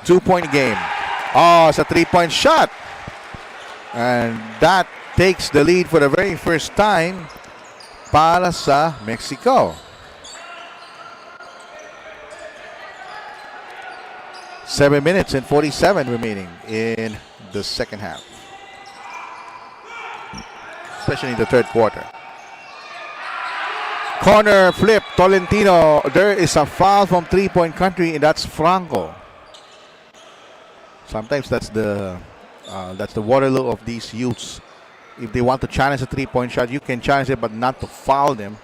Two-point game. Oh, it's a 3-point shot. And that takes the lead for the very first time para sa Mexico. 7 minutes and 47 remaining in the second half. especially in the third quarter. Corner flip, Tolentino. There is a foul from three-point country, and that's Franco. Sometimes that's the Waterloo of these youths. If they want to challenge a three-point shot, you can challenge it, but not to foul them,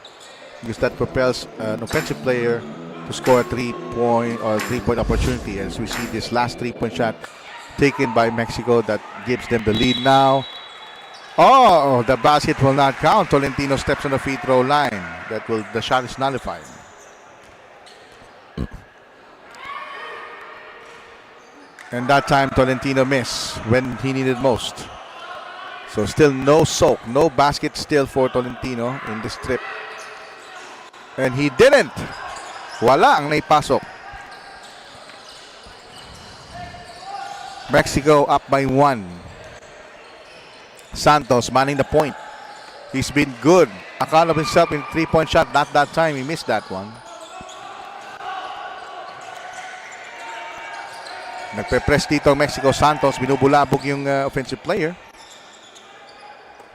because that propels an offensive player to score a three-point opportunity. As we see this last three-point shot taken by Mexico, that gives them the lead now. Oh, the basket will not count. Tolentino steps on the free throw line. The shot is nullified. And that time Tolentino missed when he needed most. So still no soak, no basket still for Tolentino in this trip. And he didn't. Wala ang naipasok. Mexico up by 1. Santos manning the point. He's been good. Account of himself in three-point shot. Not that time. He missed that one. Nagpe-press dito ang Mexico. Santos binubulabog yung offensive player.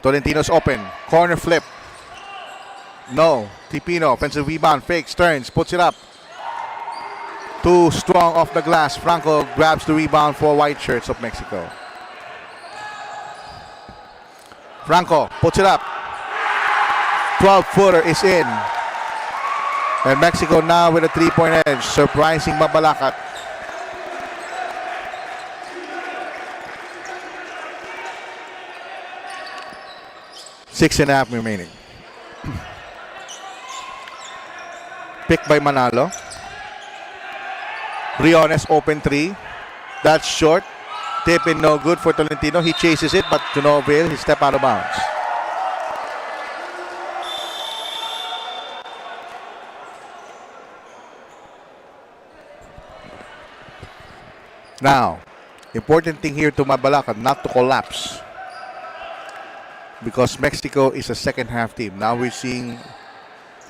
Tolentino's open. Corner flip. No. Tipino. Offensive rebound. Fakes. Turns. Puts it up. Too strong off the glass. Franco grabs the rebound for white shirts of Mexico. Franco puts it up. 12-footer is in. And Mexico now with a three-point edge. Surprising Mabalacat. Six and a half remaining. Picked by Manalo. Briones open three. That's short. Tip in, no good for Tolentino. He chases it, but to no avail. He stepped out of bounds. Now, important thing here to Mabalacat, not to collapse. Because Mexico is a second half team. Now we're seeing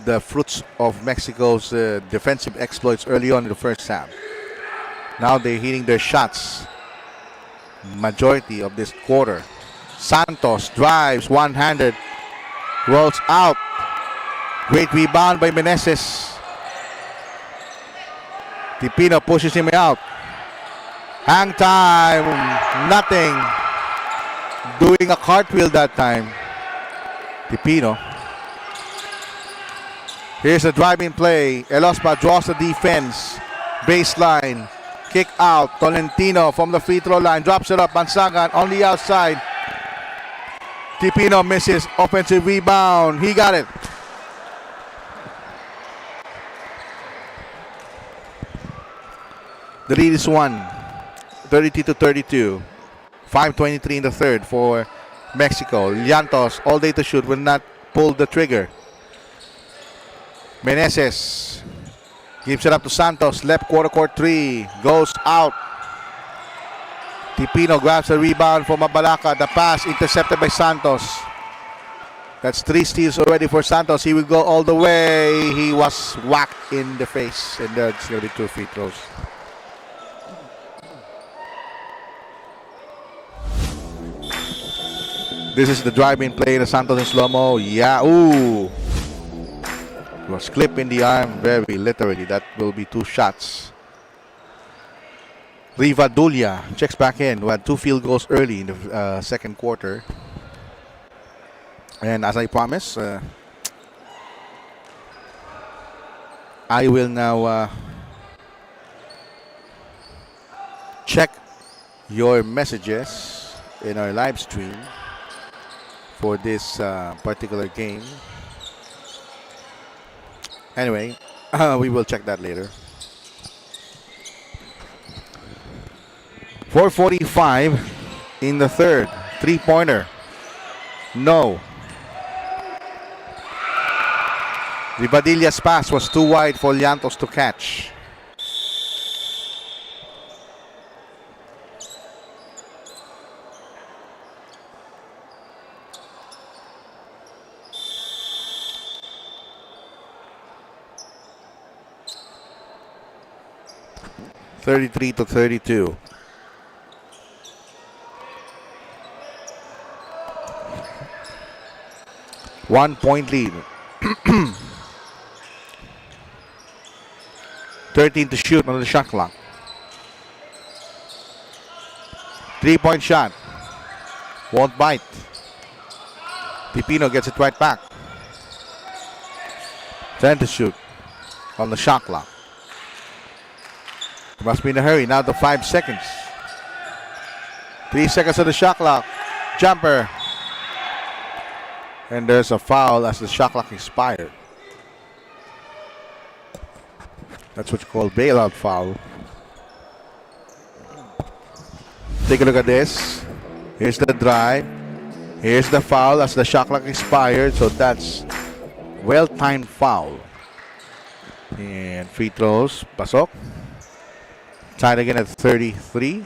the fruits of Mexico's defensive exploits early on in the first half. Now they're hitting their shots. Majority of this quarter. Santos drives one-handed. Rolls out. Great rebound by Meneses. Tipino pushes him out. Hang time. Nothing. Doing a cartwheel that time. Tipino. Here's a driving play. Elospa draws the defense. Baseline. Kick out. Tolentino from the free throw line. Drops it up. Bansagan on the outside. Tipino misses. Offensive rebound. He got it. The lead is 32-32. 5:23 in the third for Mexico. Llantos all day to shoot. Will not pull the trigger. Meneses gives it up to Santos. Left quarter court three. Goes out. Tipino grabs a rebound for Mabalacat. The pass intercepted by Santos. That's 3 steals already for Santos. He will go all the way. He was whacked in the face. And there's going to be 2 free throws. This is the driving play to Santos in slow-mo. Yeah, ooh. Was clipped in the arm, very literally. That will be 2 shots. Rivadulia checks back in. We had 2 field goals early in the second quarter. And as I promised, I will now check your messages in our live stream for this particular game. Anyway, we will check that later. 4:45 in the third. 3-pointer. No. Rivadilla's pass was too wide for Llantos to catch. (33-32). 1 point lead. 13 to shoot on the shot clock. 3-point shot. Won't bite. Pipino gets it right back. 10 to shoot on the shot clock. Must be in a hurry. Now to 5 seconds. 3 seconds on the shot clock. Jumper. And there's a foul as the shot clock expired. That's what you call bailout foul. Take a look at this. Here's the drive. Here's the foul as the shot clock expired. So that's well-timed foul. And free throws. Pasok. Tied again at 33.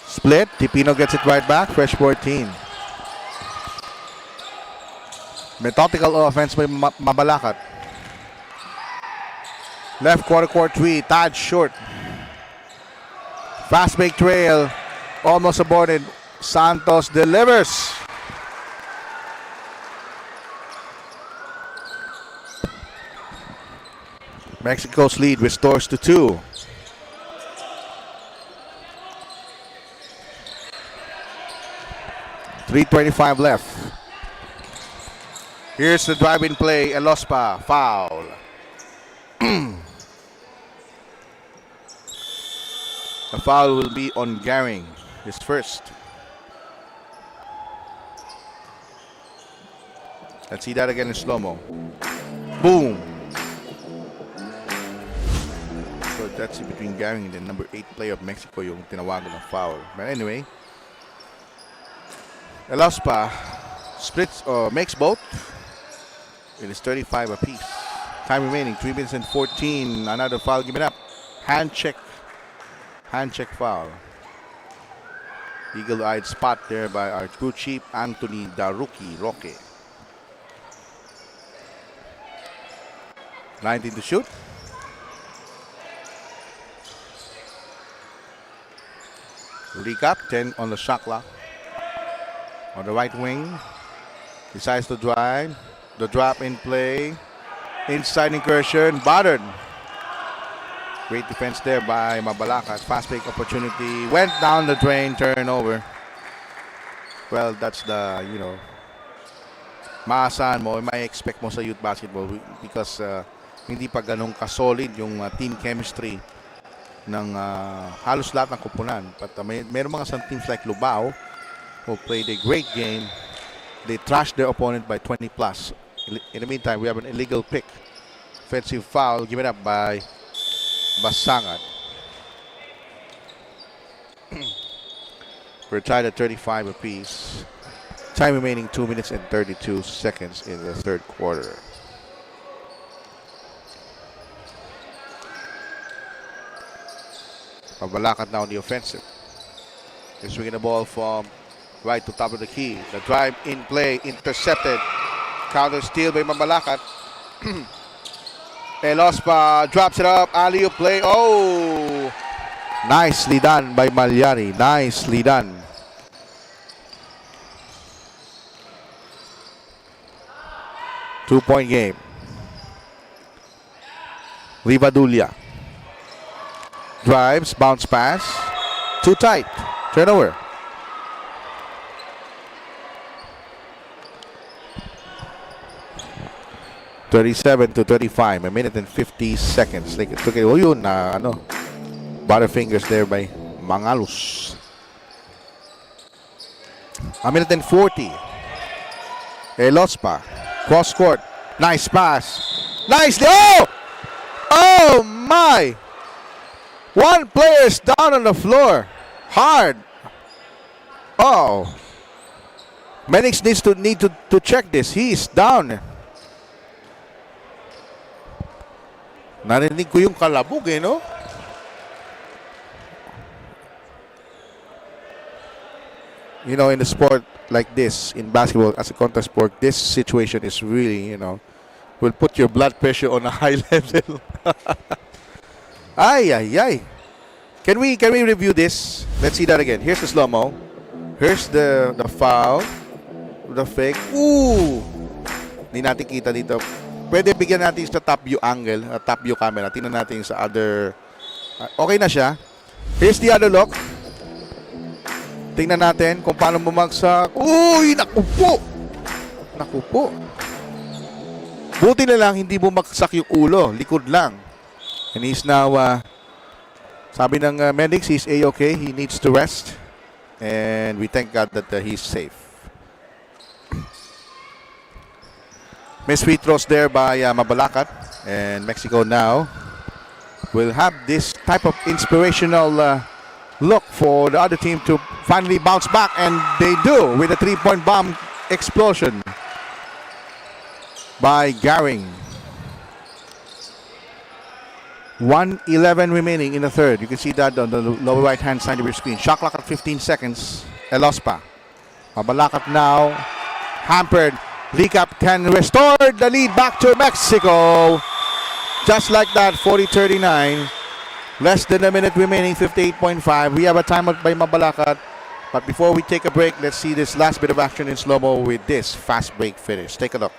Split. Tipino gets it right back. Fresh 14. Methodical offense by Mabalacat. Left quarter court 3. Tied short. Fast break trail. Almost aborted. Santos delivers. Mexico's lead restores to 2. .325 left. Here's the drive-in play. Elospa, foul. The foul will be on Garing, his first. Let's see that again in slow-mo. Boom. So that's between Garing and the number 8 player of Mexico yung tinawagan ng foul. But anyway, Elospa splits or makes both. It is 35 apiece. Time remaining, 3 minutes and 14. Another foul given up. Hand check foul. Eagle-eyed spot there by our crew chief, Anthony Daruki Roque. 19 to shoot. Recap, 10 on the shot clock. On the right wing. Decides to drive. The drop in play. Inside incursion. Battered. Great defense there by Mabalacat. Fast break opportunity. Went down the drain. Turnover. Well, that's the, maasahan mo, may expect mo sa youth basketball because hindi pa ganun ka-solid yung team chemistry ng halos lahat ng kupunan. But mayroon mga some teams like Lubao who played a great game. They trashed their opponent by 20 plus. In the meantime, we have an illegal pick. Offensive foul given up by Basangat. We're tied at 35 apiece. Time remaining 2 minutes and 32 seconds in the third quarter. Mabalacat now on the offensive. They're swinging the ball from right to top of the key. The drive in play, intercepted. Counter steal by Mabalacat. Elospa drops it up. Alley-oop play. Oh! Nicely done by Malyari. Nicely done. Two-point game. Rivadulia. Drives, bounce pass. Too tight. Turnover. .37 to 35. A minute and 50 seconds. Took it. Oh, yun na butterfingers there by Mangalus. A minute and 40. Elospa. Cross court. Nice pass. Nicely. Oh! Oh my! One player is down on the floor. Hard. Oh. Medics need to check this. He's down. Narinig ko yung kalabog no? In a sport like this, in basketball, as a contact sport, this situation is really, will put your blood pressure on a high level. Ay. Can we review this? Let's see that again. Here's the slow-mo. Here's the foul. The fake. Ooh! Hindi natin kita dito. Pwede bigyan natin sa top view angle, top view camera. Tingnan natin sa other. Okay na siya. Here's the other look. Tingnan natin kung paano bumagsak. Uy! Naku po! Naku po. Buti na lang hindi bumagsak yung ulo. Likod lang. And he's now, sabi ng medics, he's A-okay. He needs to rest. And we thank God that he's safe. Missed free throws there by MABALACAT. And Mexico now will have this type of inspirational look for the other team to finally bounce back. And they do with a three-point bomb explosion by Garing. 1:11 remaining in the third. You can see that on the lower right-hand side of your screen. Shot clock at 15 seconds. Elospa. MABALACAT now hampered. Recap can restore the lead back to Mexico. Just like that, 40-39. Less than a minute remaining, 58.5. We have a timeout by MABALACAT. But before we take a break, let's see this last bit of action in slow-mo with this fast break finish. Take a look.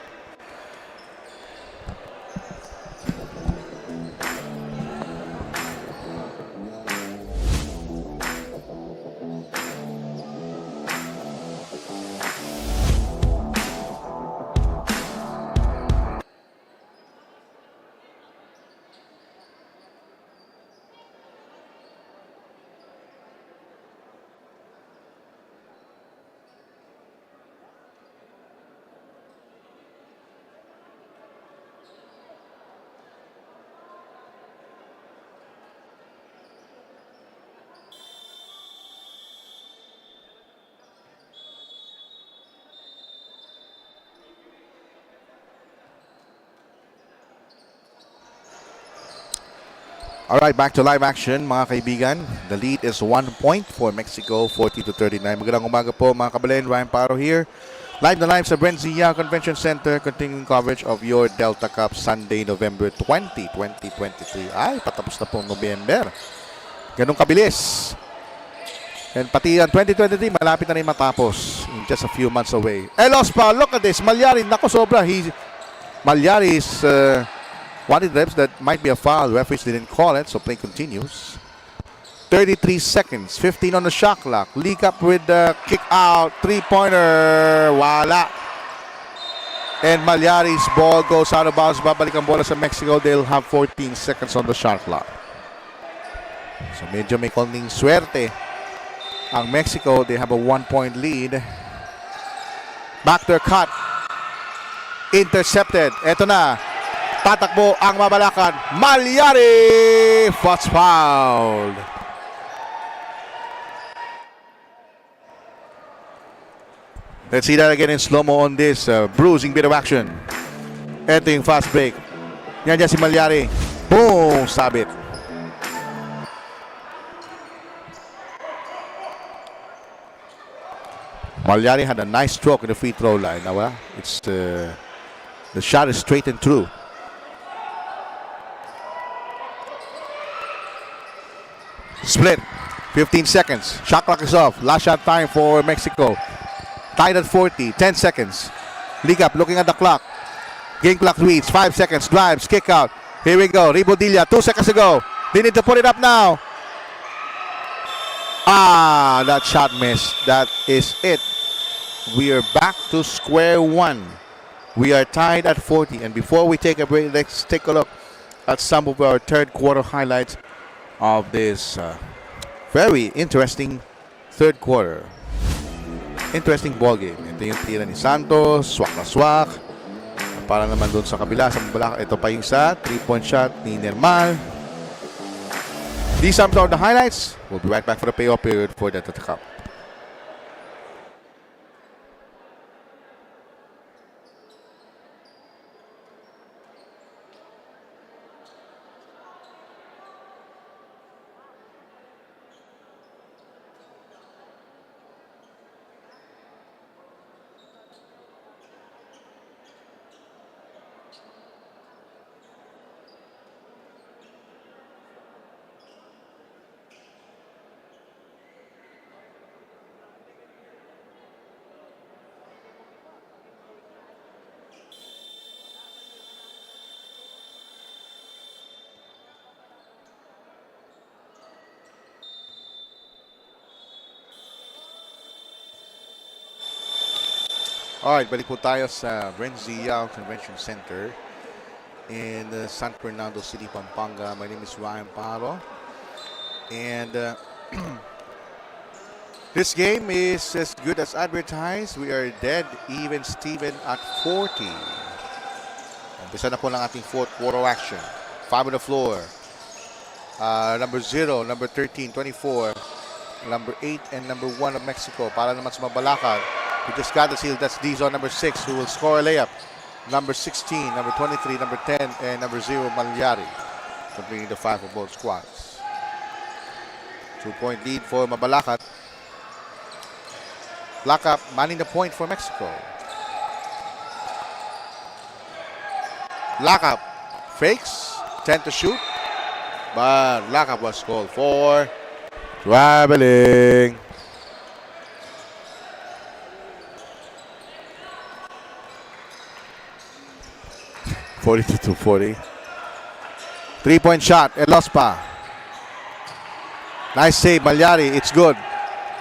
Alright, back to live action mga kaibigan. The lead is 1 point for Mexico, 40-39. Magandang umaga po mga kabalen. Ryan Paro here. Live na live sa BREN Convention Center. Continuing coverage of your Delta Cup Sunday, November 20, 2023. Ay, patapos na pong November. Ganun kabilis. And pati ang 2023, malapit na rin matapos. In just a few months away. Elospa, look at this. Malyari, nako sobra. Malyari is... wanted reps that might be a foul. Referees didn't call it, so play continues. 33 seconds, 15 on the shot clock. Leak up with the kick out, three-pointer. Wala. And Malyari's ball goes out of bounds. Babalik ang bola sa Mexico. They'll have 14 seconds on the shot clock. So medyo may konting swerte ang Mexico. They have a 1-point lead. Backdoor cut. Intercepted. Eto na. Tatakbo ang MABALACAT. Malyari was fouled. Let's see that again in slow-mo on this bruising bit of action. Ito yung fast break. Yan dyan si Malyari. Boom! Sabit. Malyari had a nice stroke in the free throw line. Now, it's the shot is straight and true. Split. 15 seconds. Shot clock is off. Last shot time for Mexico. Tied at 40. 10 seconds. League up. Looking at the clock. Game clock reads. 5 seconds. Drives. Kick out. Here we go. Ribodilla. 2 seconds to go. They need to put it up now. Ah, that shot missed. That is it. We are back to square one. We are tied at 40. And before we take a break, let's take a look at some of our third quarter highlights of this very interesting third quarter. Interesting ball game. Ito yung tira ni Santos, swak na swak. Para naman doon sa kabila, sa MABALACAT. Ito pa yung isa, 3-point shot ni Nermal. These are the highlights. We'll be right back for the payoff period for the Delta Cup. Alright, balik po tayo sa GUIAO Convention Center in San Fernando City, Pampanga. My name is Ryan Paro. And this game is as good as advertised. We are dead even Steven at 40. Umpisa na po ng ating fourth quarter action. 5 on the floor. Number 0, number 13, 24, number 8, and number 1 of Mexico. Para naman sa MABALACAT. We just got the seal. That's Dizon, number 6, who will score a layup. Number 16, number 23, number 10, and number 0, Malyari, completing the 5 for both squads. 2-point lead for MABALACAT. Lockup, manning the point for Mexico. Lockup, fakes, 10 to shoot, but lockup was called for traveling. – 42-40. 3-point shot, Elospa. Nice save, Malyari. It's good,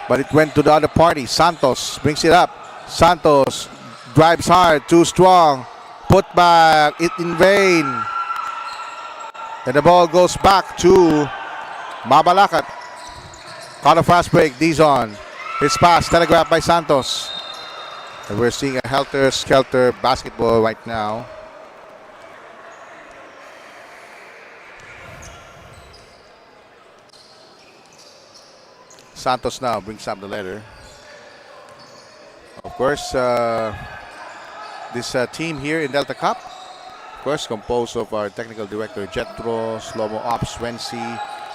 but it went to the other party. Santos brings it up. Santos drives hard, too strong. Put back, it in vain. And the ball goes back to MABALACAT. Caught a fast break, Dizon. His pass, telegraphed by Santos. And we're seeing a helter-skelter basketball right now. Santos now brings up the letter. Of course, this team here in Delta Cup, of course, composed of our technical director Jetro, Slomo Ops Wensi,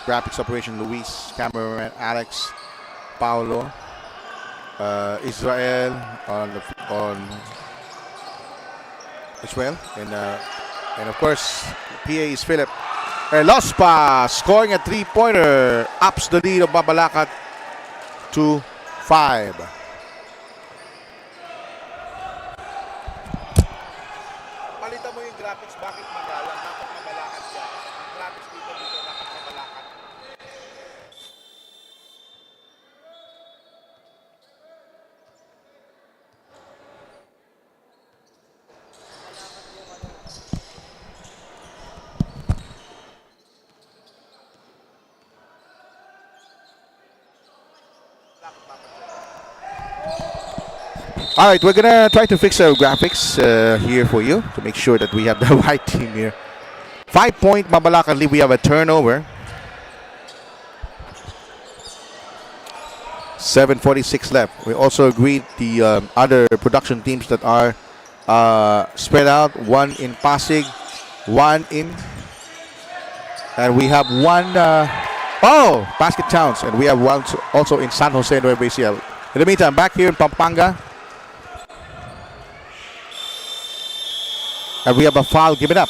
graphics operation Luis, cameraman Alex, Paulo, Israel on Israel, and of course, PA is Philip. Elospa scoring a 3-pointer, ups the lead of MABALACAT to 5. Palitan mo yung graphics, bakit magalang? Dapat MABALACAT yan. Graphics dito dapat MABALACAT. All right, we're gonna try to fix our graphics here for you to make sure that we have the right team here. 5-point MABALACAT lead. We have a turnover. 7:46 left. We also agreed the other production teams that are spread out. One in Pasig, one in, and we have one. Basket Towns, and we have one also in San Jose, Nueva Ecija. In the meantime, back here in Pampanga. And we have a foul given up.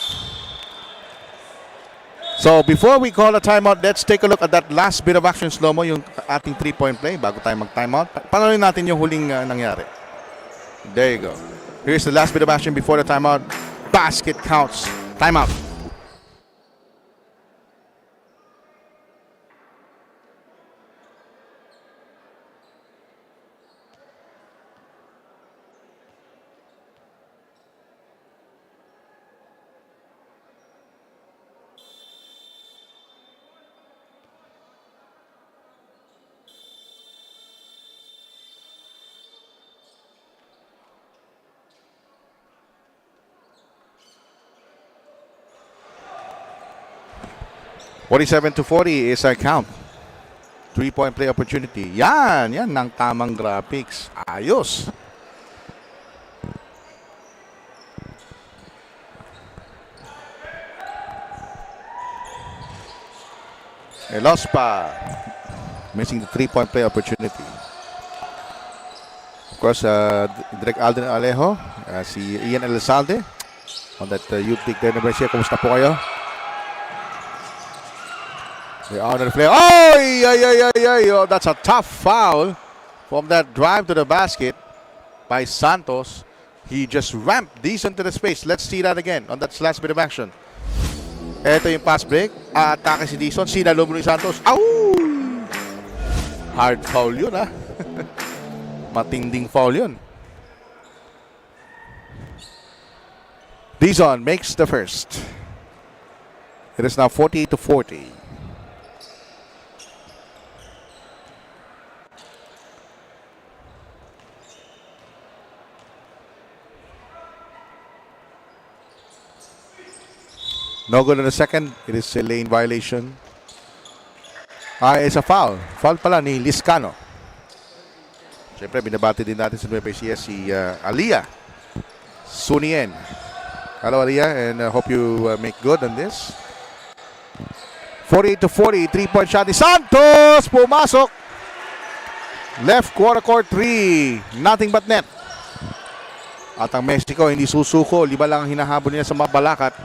So before we call a timeout, let's take a look at that last bit of action, slow-mo, yung ating 3-point play bago tayo mag-timeout. Panoorin natin yung huling nangyari. There you go. Here's the last bit of action before the timeout. Basket counts. Timeout. $47-40 is our count. 3-point play opportunity. Yan ng tamang graphics. Ayos. Elospa missing the 3-point play opportunity. Of course, Direk Alden Alejo, si Ian Elizalde on that youth league there. Kumusta po kayo? They are on the play. Oh, that's a tough foul from that drive to the basket by Santos. He just ramped decent to the space. Let's see that again on that last bit of action. Ito yung pass break. Atake si Dizon. Sinalom ni Santos. Ow! Hard foul yun, ha? Matinding foul yun. Dizon makes the first. It is now 48-40. No good on the second. It is a lane violation. It's a foul. Foul pala ni Liscano. Siyempre, binabati din natin sa Nueva Ecija si Aliyah Sunien. Hello, Aliyah, and hope you make good on this. 48-40, 3-point shot ni Santos. Pumasok. Left quarter court 3. Nothing but net. At ang Mexico hindi susuko. 5 lang ang hinahabol niya sa Mabalacat.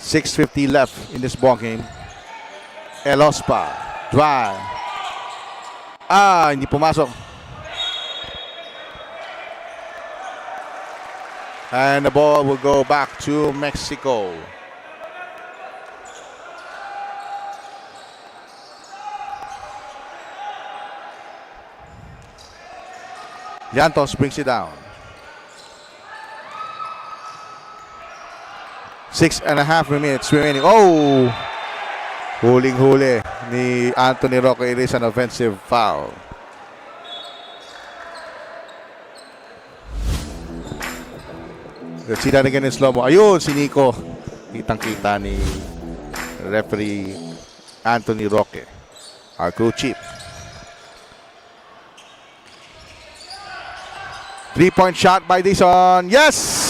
6:50 left in this ball game. Elospa. Drive. Hindi pumasok. And the ball will go back to Mexico. Llantos brings it down. 6.5 minutes remaining. Oh! Huling-huli ni Anthony Roque. It is an offensive foul. Let's see that again in slow-mo. Ayun, si Nico. Kitang-kita ni referee Anthony Roque. Our crew chief. 3-point shot by Dizon. Yes!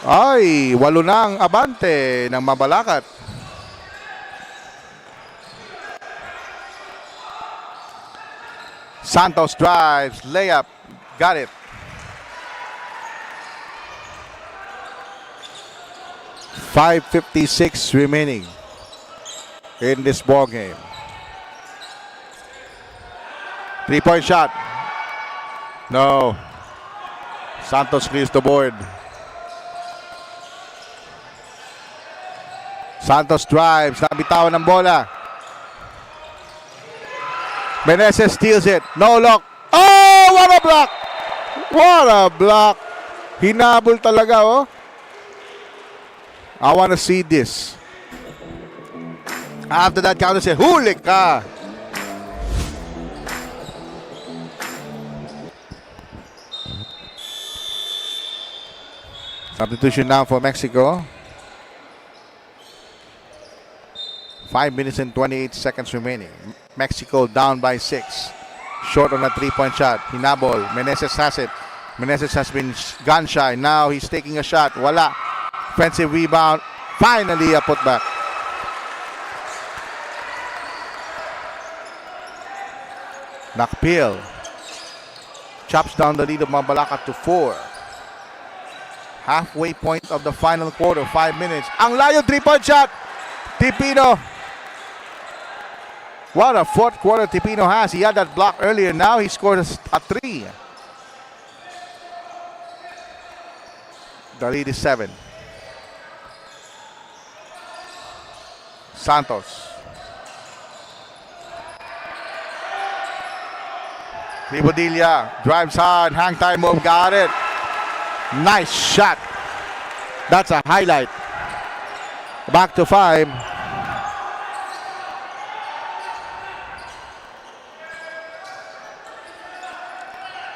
Ay, 8 na ang abante ng Mabalacat. Santos drives, layup, got it. 5:56 remaining in this ball game. 3-point shot. No. Santos clears the board. Santos drives, nabitawan ng bola. Meneses steals it. No look. Oh, what a block! What a block! Hinabol talaga, oh. I want to see this. After that, counter said, huli ka! Substitution now for Mexico. 5 minutes and 28 seconds remaining. Mexico down by 6. Short on a 3-point shot. Hinabol. Meneses has it. Meneses has been gun shy. Now he's taking a shot. Wala. Offensive rebound. Finally a putback. Nakpil chops down the lead of Mabalacat to 4. Halfway point of the final quarter. 5 minutes. Ang layo 3-point shot. Tipino. What a fourth quarter Tipino has. He had that block earlier. Now he scored a 3. The lead is 7. Santos. Ribodilla drives hard. Hang time move. Got it. Nice shot. That's a highlight. Back to 5.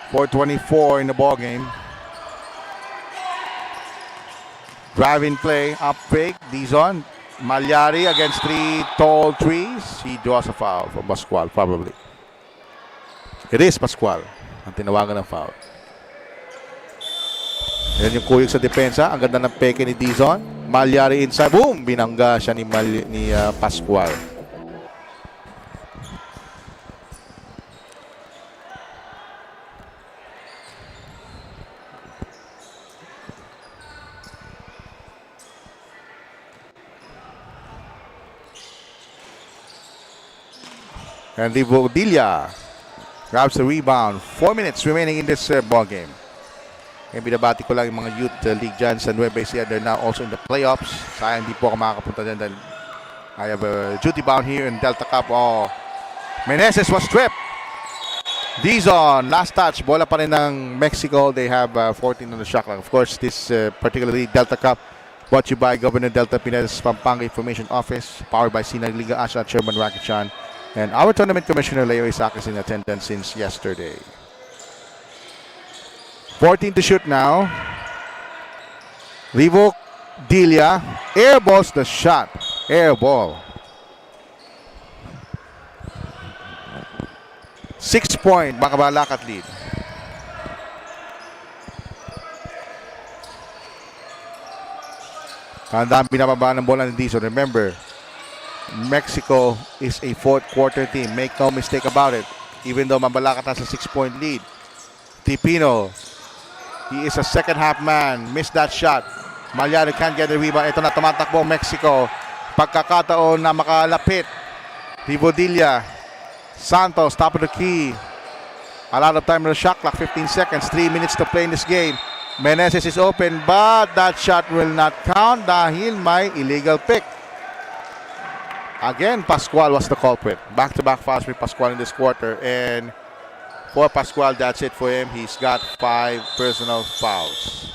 4:24 in the ball game. Driving play, up fake, Dizon. Malyari against 3 tall trees. He draws a foul from Pascual, probably. It is Pascual ang tinawagan ng foul. Yan yung kuyog sa depensa. Ang ganda ng peke ni Dizon. Malyari inside. Boom! Binangga siya ni Pascual. And Ribodilla grabs the rebound. 4 minutes remaining in this ball game. Kaya binabati ko lang yung mga youth league dyan sa Nueva Ecija. They're now also in the playoffs. Sayang hindi po ako makakapunta dyan dahil I have a duty bound here in Delta Cup. Oh, Meneses was stripped. Dizon, last touch. Bola pa rin ng Mexico. They have 14 on the shot clock. Of course, this particularly Delta Cup brought to you by Governor Delta Pineda's Pampanga Information Office, powered by Sinaliga Asha, Chairman Rakichan, and our tournament commissioner Leo Isaac is in attendance since yesterday. 14 to shoot now. Revo Dilia airballs the shot. Airball. 6-point Mabalacat lead. Ang dami binababa ng bola ng Dizon. Remember, Mexico is a fourth quarter team. Make no mistake about it. Even though Mabalacat has a 6-point lead. Tipino, he is a second half man. Missed that shot. Malyado can't get the rebound. Ito na, tumatakbo Mexico. Pagkakataon na makalapit. Rivodilia. Santos, top of the key. A lot of time on the shot clock, 15 seconds, 3 minutes to play in this game. Meneses is open, but that shot will not count dahil may illegal pick. Again, Pascual was the culprit. Back-to-back fouls with Pascual in this quarter. And for Pascual, that's it for him. He's got 5 personal fouls.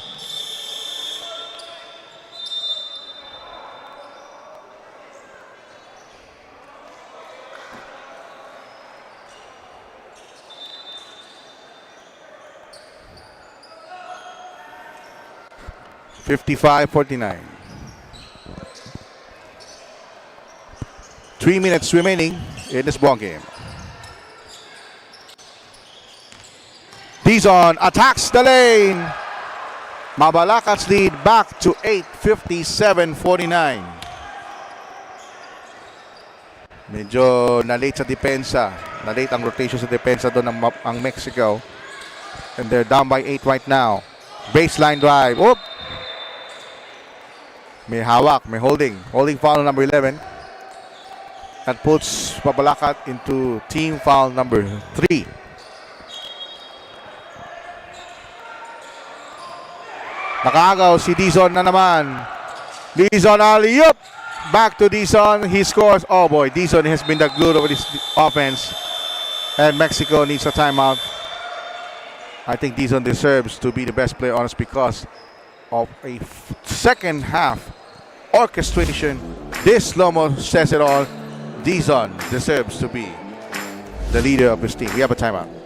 (55-49). 3 minutes remaining in this ball game. Dizon attacks the lane. Mabalacat's lead back to 8, 57-49. Medyo na-late sa depensa. Na-late ang rotation sa depensa doon ang Mexico. And they're down by 8 right now. Baseline drive. Oop! May hawak, may holding. Holding foul number 11. That puts Mabalacat into team foul number 3. Nakaagaw si Dizon na naman. Dizon alley-oop. Back to Dizon. He scores. Oh boy, Dizon has been the glue of this offense. And Mexico needs a timeout. I think Dizon deserves to be the best player on us because of a second half orchestration. This slow-mo says it all. Dizon deserves to be the leader of his team. We have a timeout.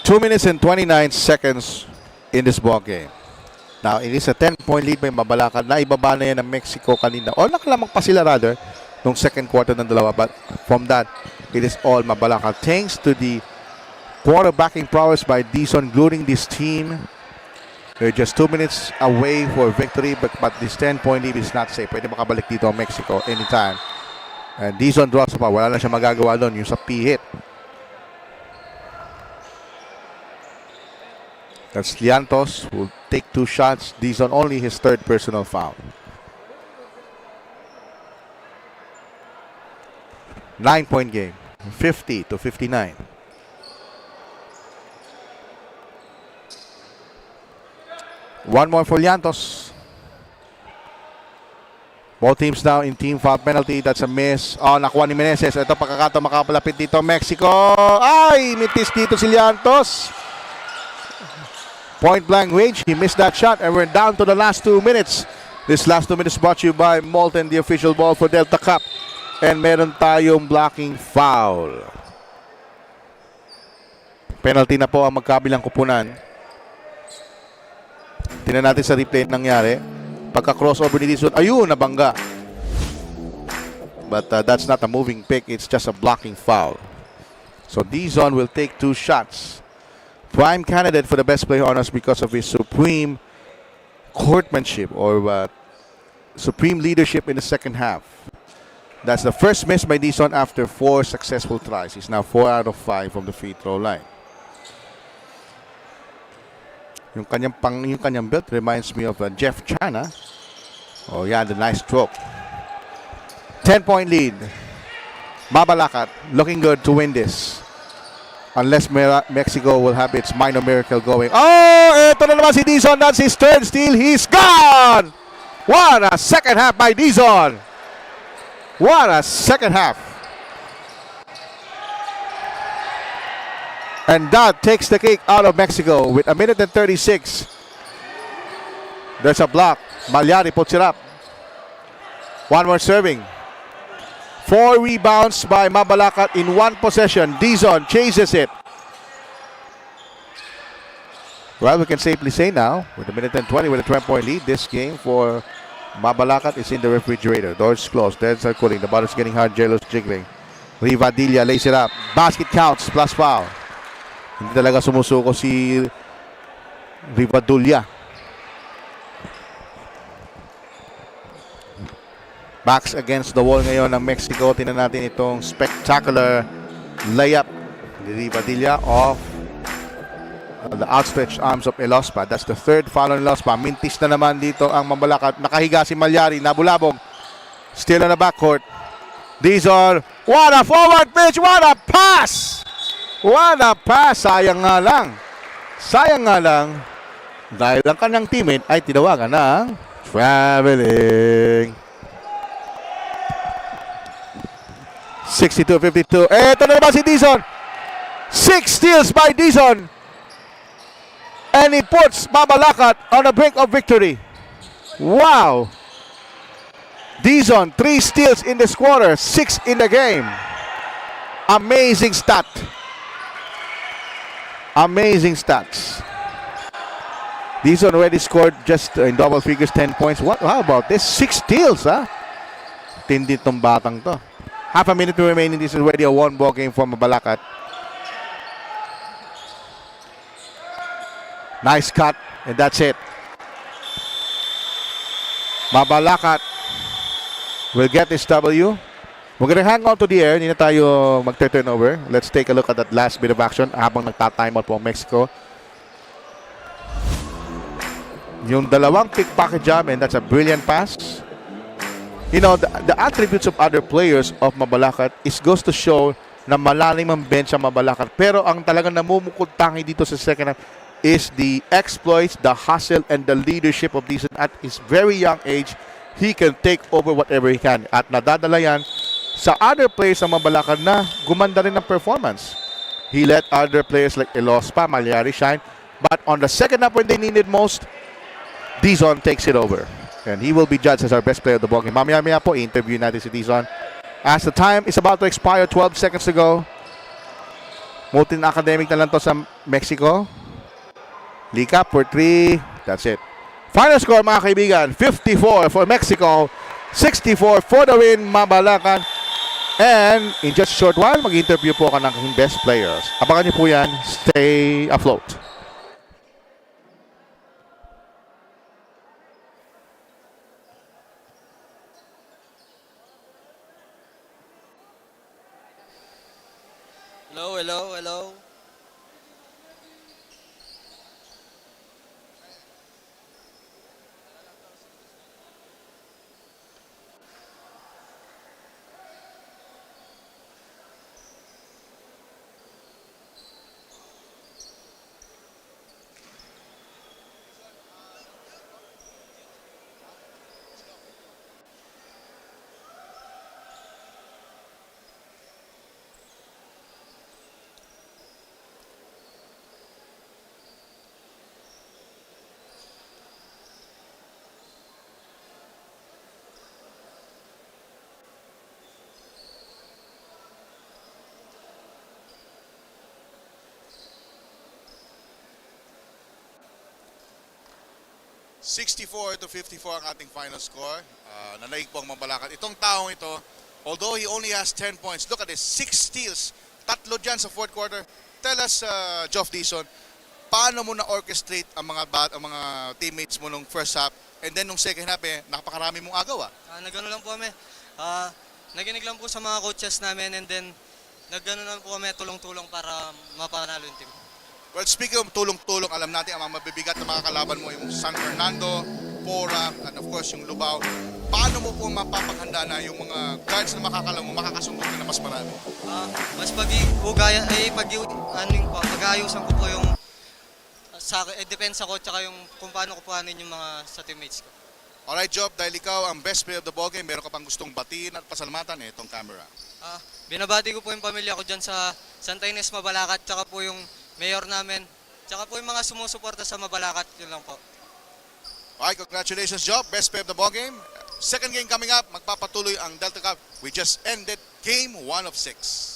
Two minutes and 29 seconds in this ball game. Now, it is a 10-point lead by Mabalacat. Naibaba na yan ng Mexico kanina. O nakalamang pa sila rather nung second quarter ng dalawa. But from that, it is all Mabalacat. Thanks to the quarterbacking prowess by Dizon gluing this team. They're just 2 minutes away for victory. But this 10-point lead is not safe. Pwede makabalik dito ang Mexico anytime. And Dizon draws pa. Wala na siya magagawa doon. Yung sa P-hit. That's Liantos who will take 2 shots. Dizon only his 3rd personal foul. 9-point game. 50-59. One more for Liantos. Both teams now in team foul penalty. That's a miss. Oh, nakuha ni Meneses. Ito pagkakataon makapalapit dito Mexico. Ay, mitis dito si Liantos. Point blank range, he missed that shot, and we're down to the last 2 minutes. This last 2 minutes brought to you by Molten, the official ball for Delta Cup. And meron tayong blocking foul. Penalty na po ang magkabilang kupunan. Tingnan natin sa replay nangyari. Pagka-crossover ni Dizon, ayun, nabangga. But that's not a moving pick, it's just a blocking foul. So Dizon will take 2 shots. Prime candidate for the best player on us because of his supreme courtmanship or supreme leadership in the second half. That's the first miss by Dizon after 4 successful tries. He's now 4 out of 5 from the free throw line. Yung kanyang belt reminds me of Jeff Chana. Oh yeah, the nice stroke. 10-point lead. MABALACAT looking good to win this. Unless Mexico will have its minor miracle going. Oh, ito na naman si Dizon. That's his third steal. He's gone! What a second half by Dizon. What a second half. And that takes the cake out of Mexico with 1 minute and 36. There's a block. Malyari puts it up. One more serving. 4 rebounds by MABALACAT in 1 possession. Dizon chases it. Well, we can safely say now, with 1 minute and 20 with a 20-point lead, this game for MABALACAT is in the refrigerator. Doors closed. Deads are cooling. The bottom's getting hard. Jello's jiggling. Rivadilla lays it up. Basket counts plus foul. Hindi talaga sumusuko si Rivadilla. Backs against the wall ngayon ng Mexico. Tingnan natin itong spectacular layup ni Rivadilla off the outstretched arms of Elospa. That's the third foul on Elospa. Mintis na naman dito ang MABALACAT. Nakahiga si Malyari. Nabulabog. Still on the backcourt. Dizon. What a forward pitch. What a pass. What a pass. Sayang nga lang. Sayang nga lang. Dahil ang kanyang teammate ay tinawagan ng traveling. 62-52. Eto na naman si Dizon. 6 steals by Dizon. And he puts MABALACAT on the brink of victory. Wow. Dizon, 3 steals in this quarter, 6 in the game. Amazing stat. Amazing stats. Dizon already scored just in double figures, 10 points. How about this? 6 steals, huh? Tindi tong batang to. Half a minute to remain in this is already a 1-ball game for MABALACAT. Nice cut, and that's it. MABALACAT will get this W. We're gonna hang on to the air. Hindi na tayo mag-turnover. Let's take a look at that last bit of action habang nagta-timeout po ang Mexico. Yung dalawang pickpocket jam, and that's a brilliant pass. You know, the attributes of other players of MABALACAT goes to show na malalim ang bench ang MABALACAT. Pero ang talagang namumukod tangi dito sa second half is the exploits, the hustle, and the leadership of Dizon. At his very young age, he can take over whatever he can. At nadadala yan sa other players ng MABALACAT na gumanda rin ng performance. He let other players like Elospa, Malyari shine. But on the second half when they needed most, Dizon takes it over. And he will be judged as our best player of the ballgame. Mamaya-maya po, interview natin si Dizon. As the time is about to expire, 12 seconds to go. Multi-academic na lang to sa Mexico. Leak up for 3. That's it. Final score, mga kaibigan, 54 for Mexico, 64 for the win, MABALACAT. And in just a short while, mag-interview po ka ng best players. Abangan niyo po yan. Stay afloat. Hello, hello, hello. (64-54) ang ating final score. Nanaig po ang MABALACAT. Itong taong ito, although he only has 10 points, look at this, 6 steals. 3 dyan sa fourth quarter. Tell us, Geoff Dizon, paano mo na-orchestrate ang mga teammates mo nung first half and then nung second half napakarami mong agaw Nagano lang po kami. Naginig lang po sa mga coaches namin and then nagano lang po kami tulong-tulong para mapanalo yung team. Well, speaking of tulong-tulong, alam natin ang mga mabibigat na mga kalaban mo, yung San Fernando, Pora, and of course yung Lubao. Paano mo po mapapaghanda na yung mga guards na makakalang mo, makakasundot na mas marami? Mas pag-ayusan ko po yung depende sa coach tsaka yung kung paano ko puhanin yung mga sa teammates ko. Alright, Job, dahil ikaw ang best player of the ballgame, meron ka pang gustong batiin at pasalamatan, itong camera. Binabati ko po yung pamilya ko dyan sa Santa Ines, Mabalacat, tsaka po yung mayor namin, tsaka po yung mga sumusuporta sa Mabalacat, yun lang po. Alright, congratulations, Job, best player of the ballgame. Second game coming up, magpapatuloy ang Delta Cup. We just ended game 1 of 6.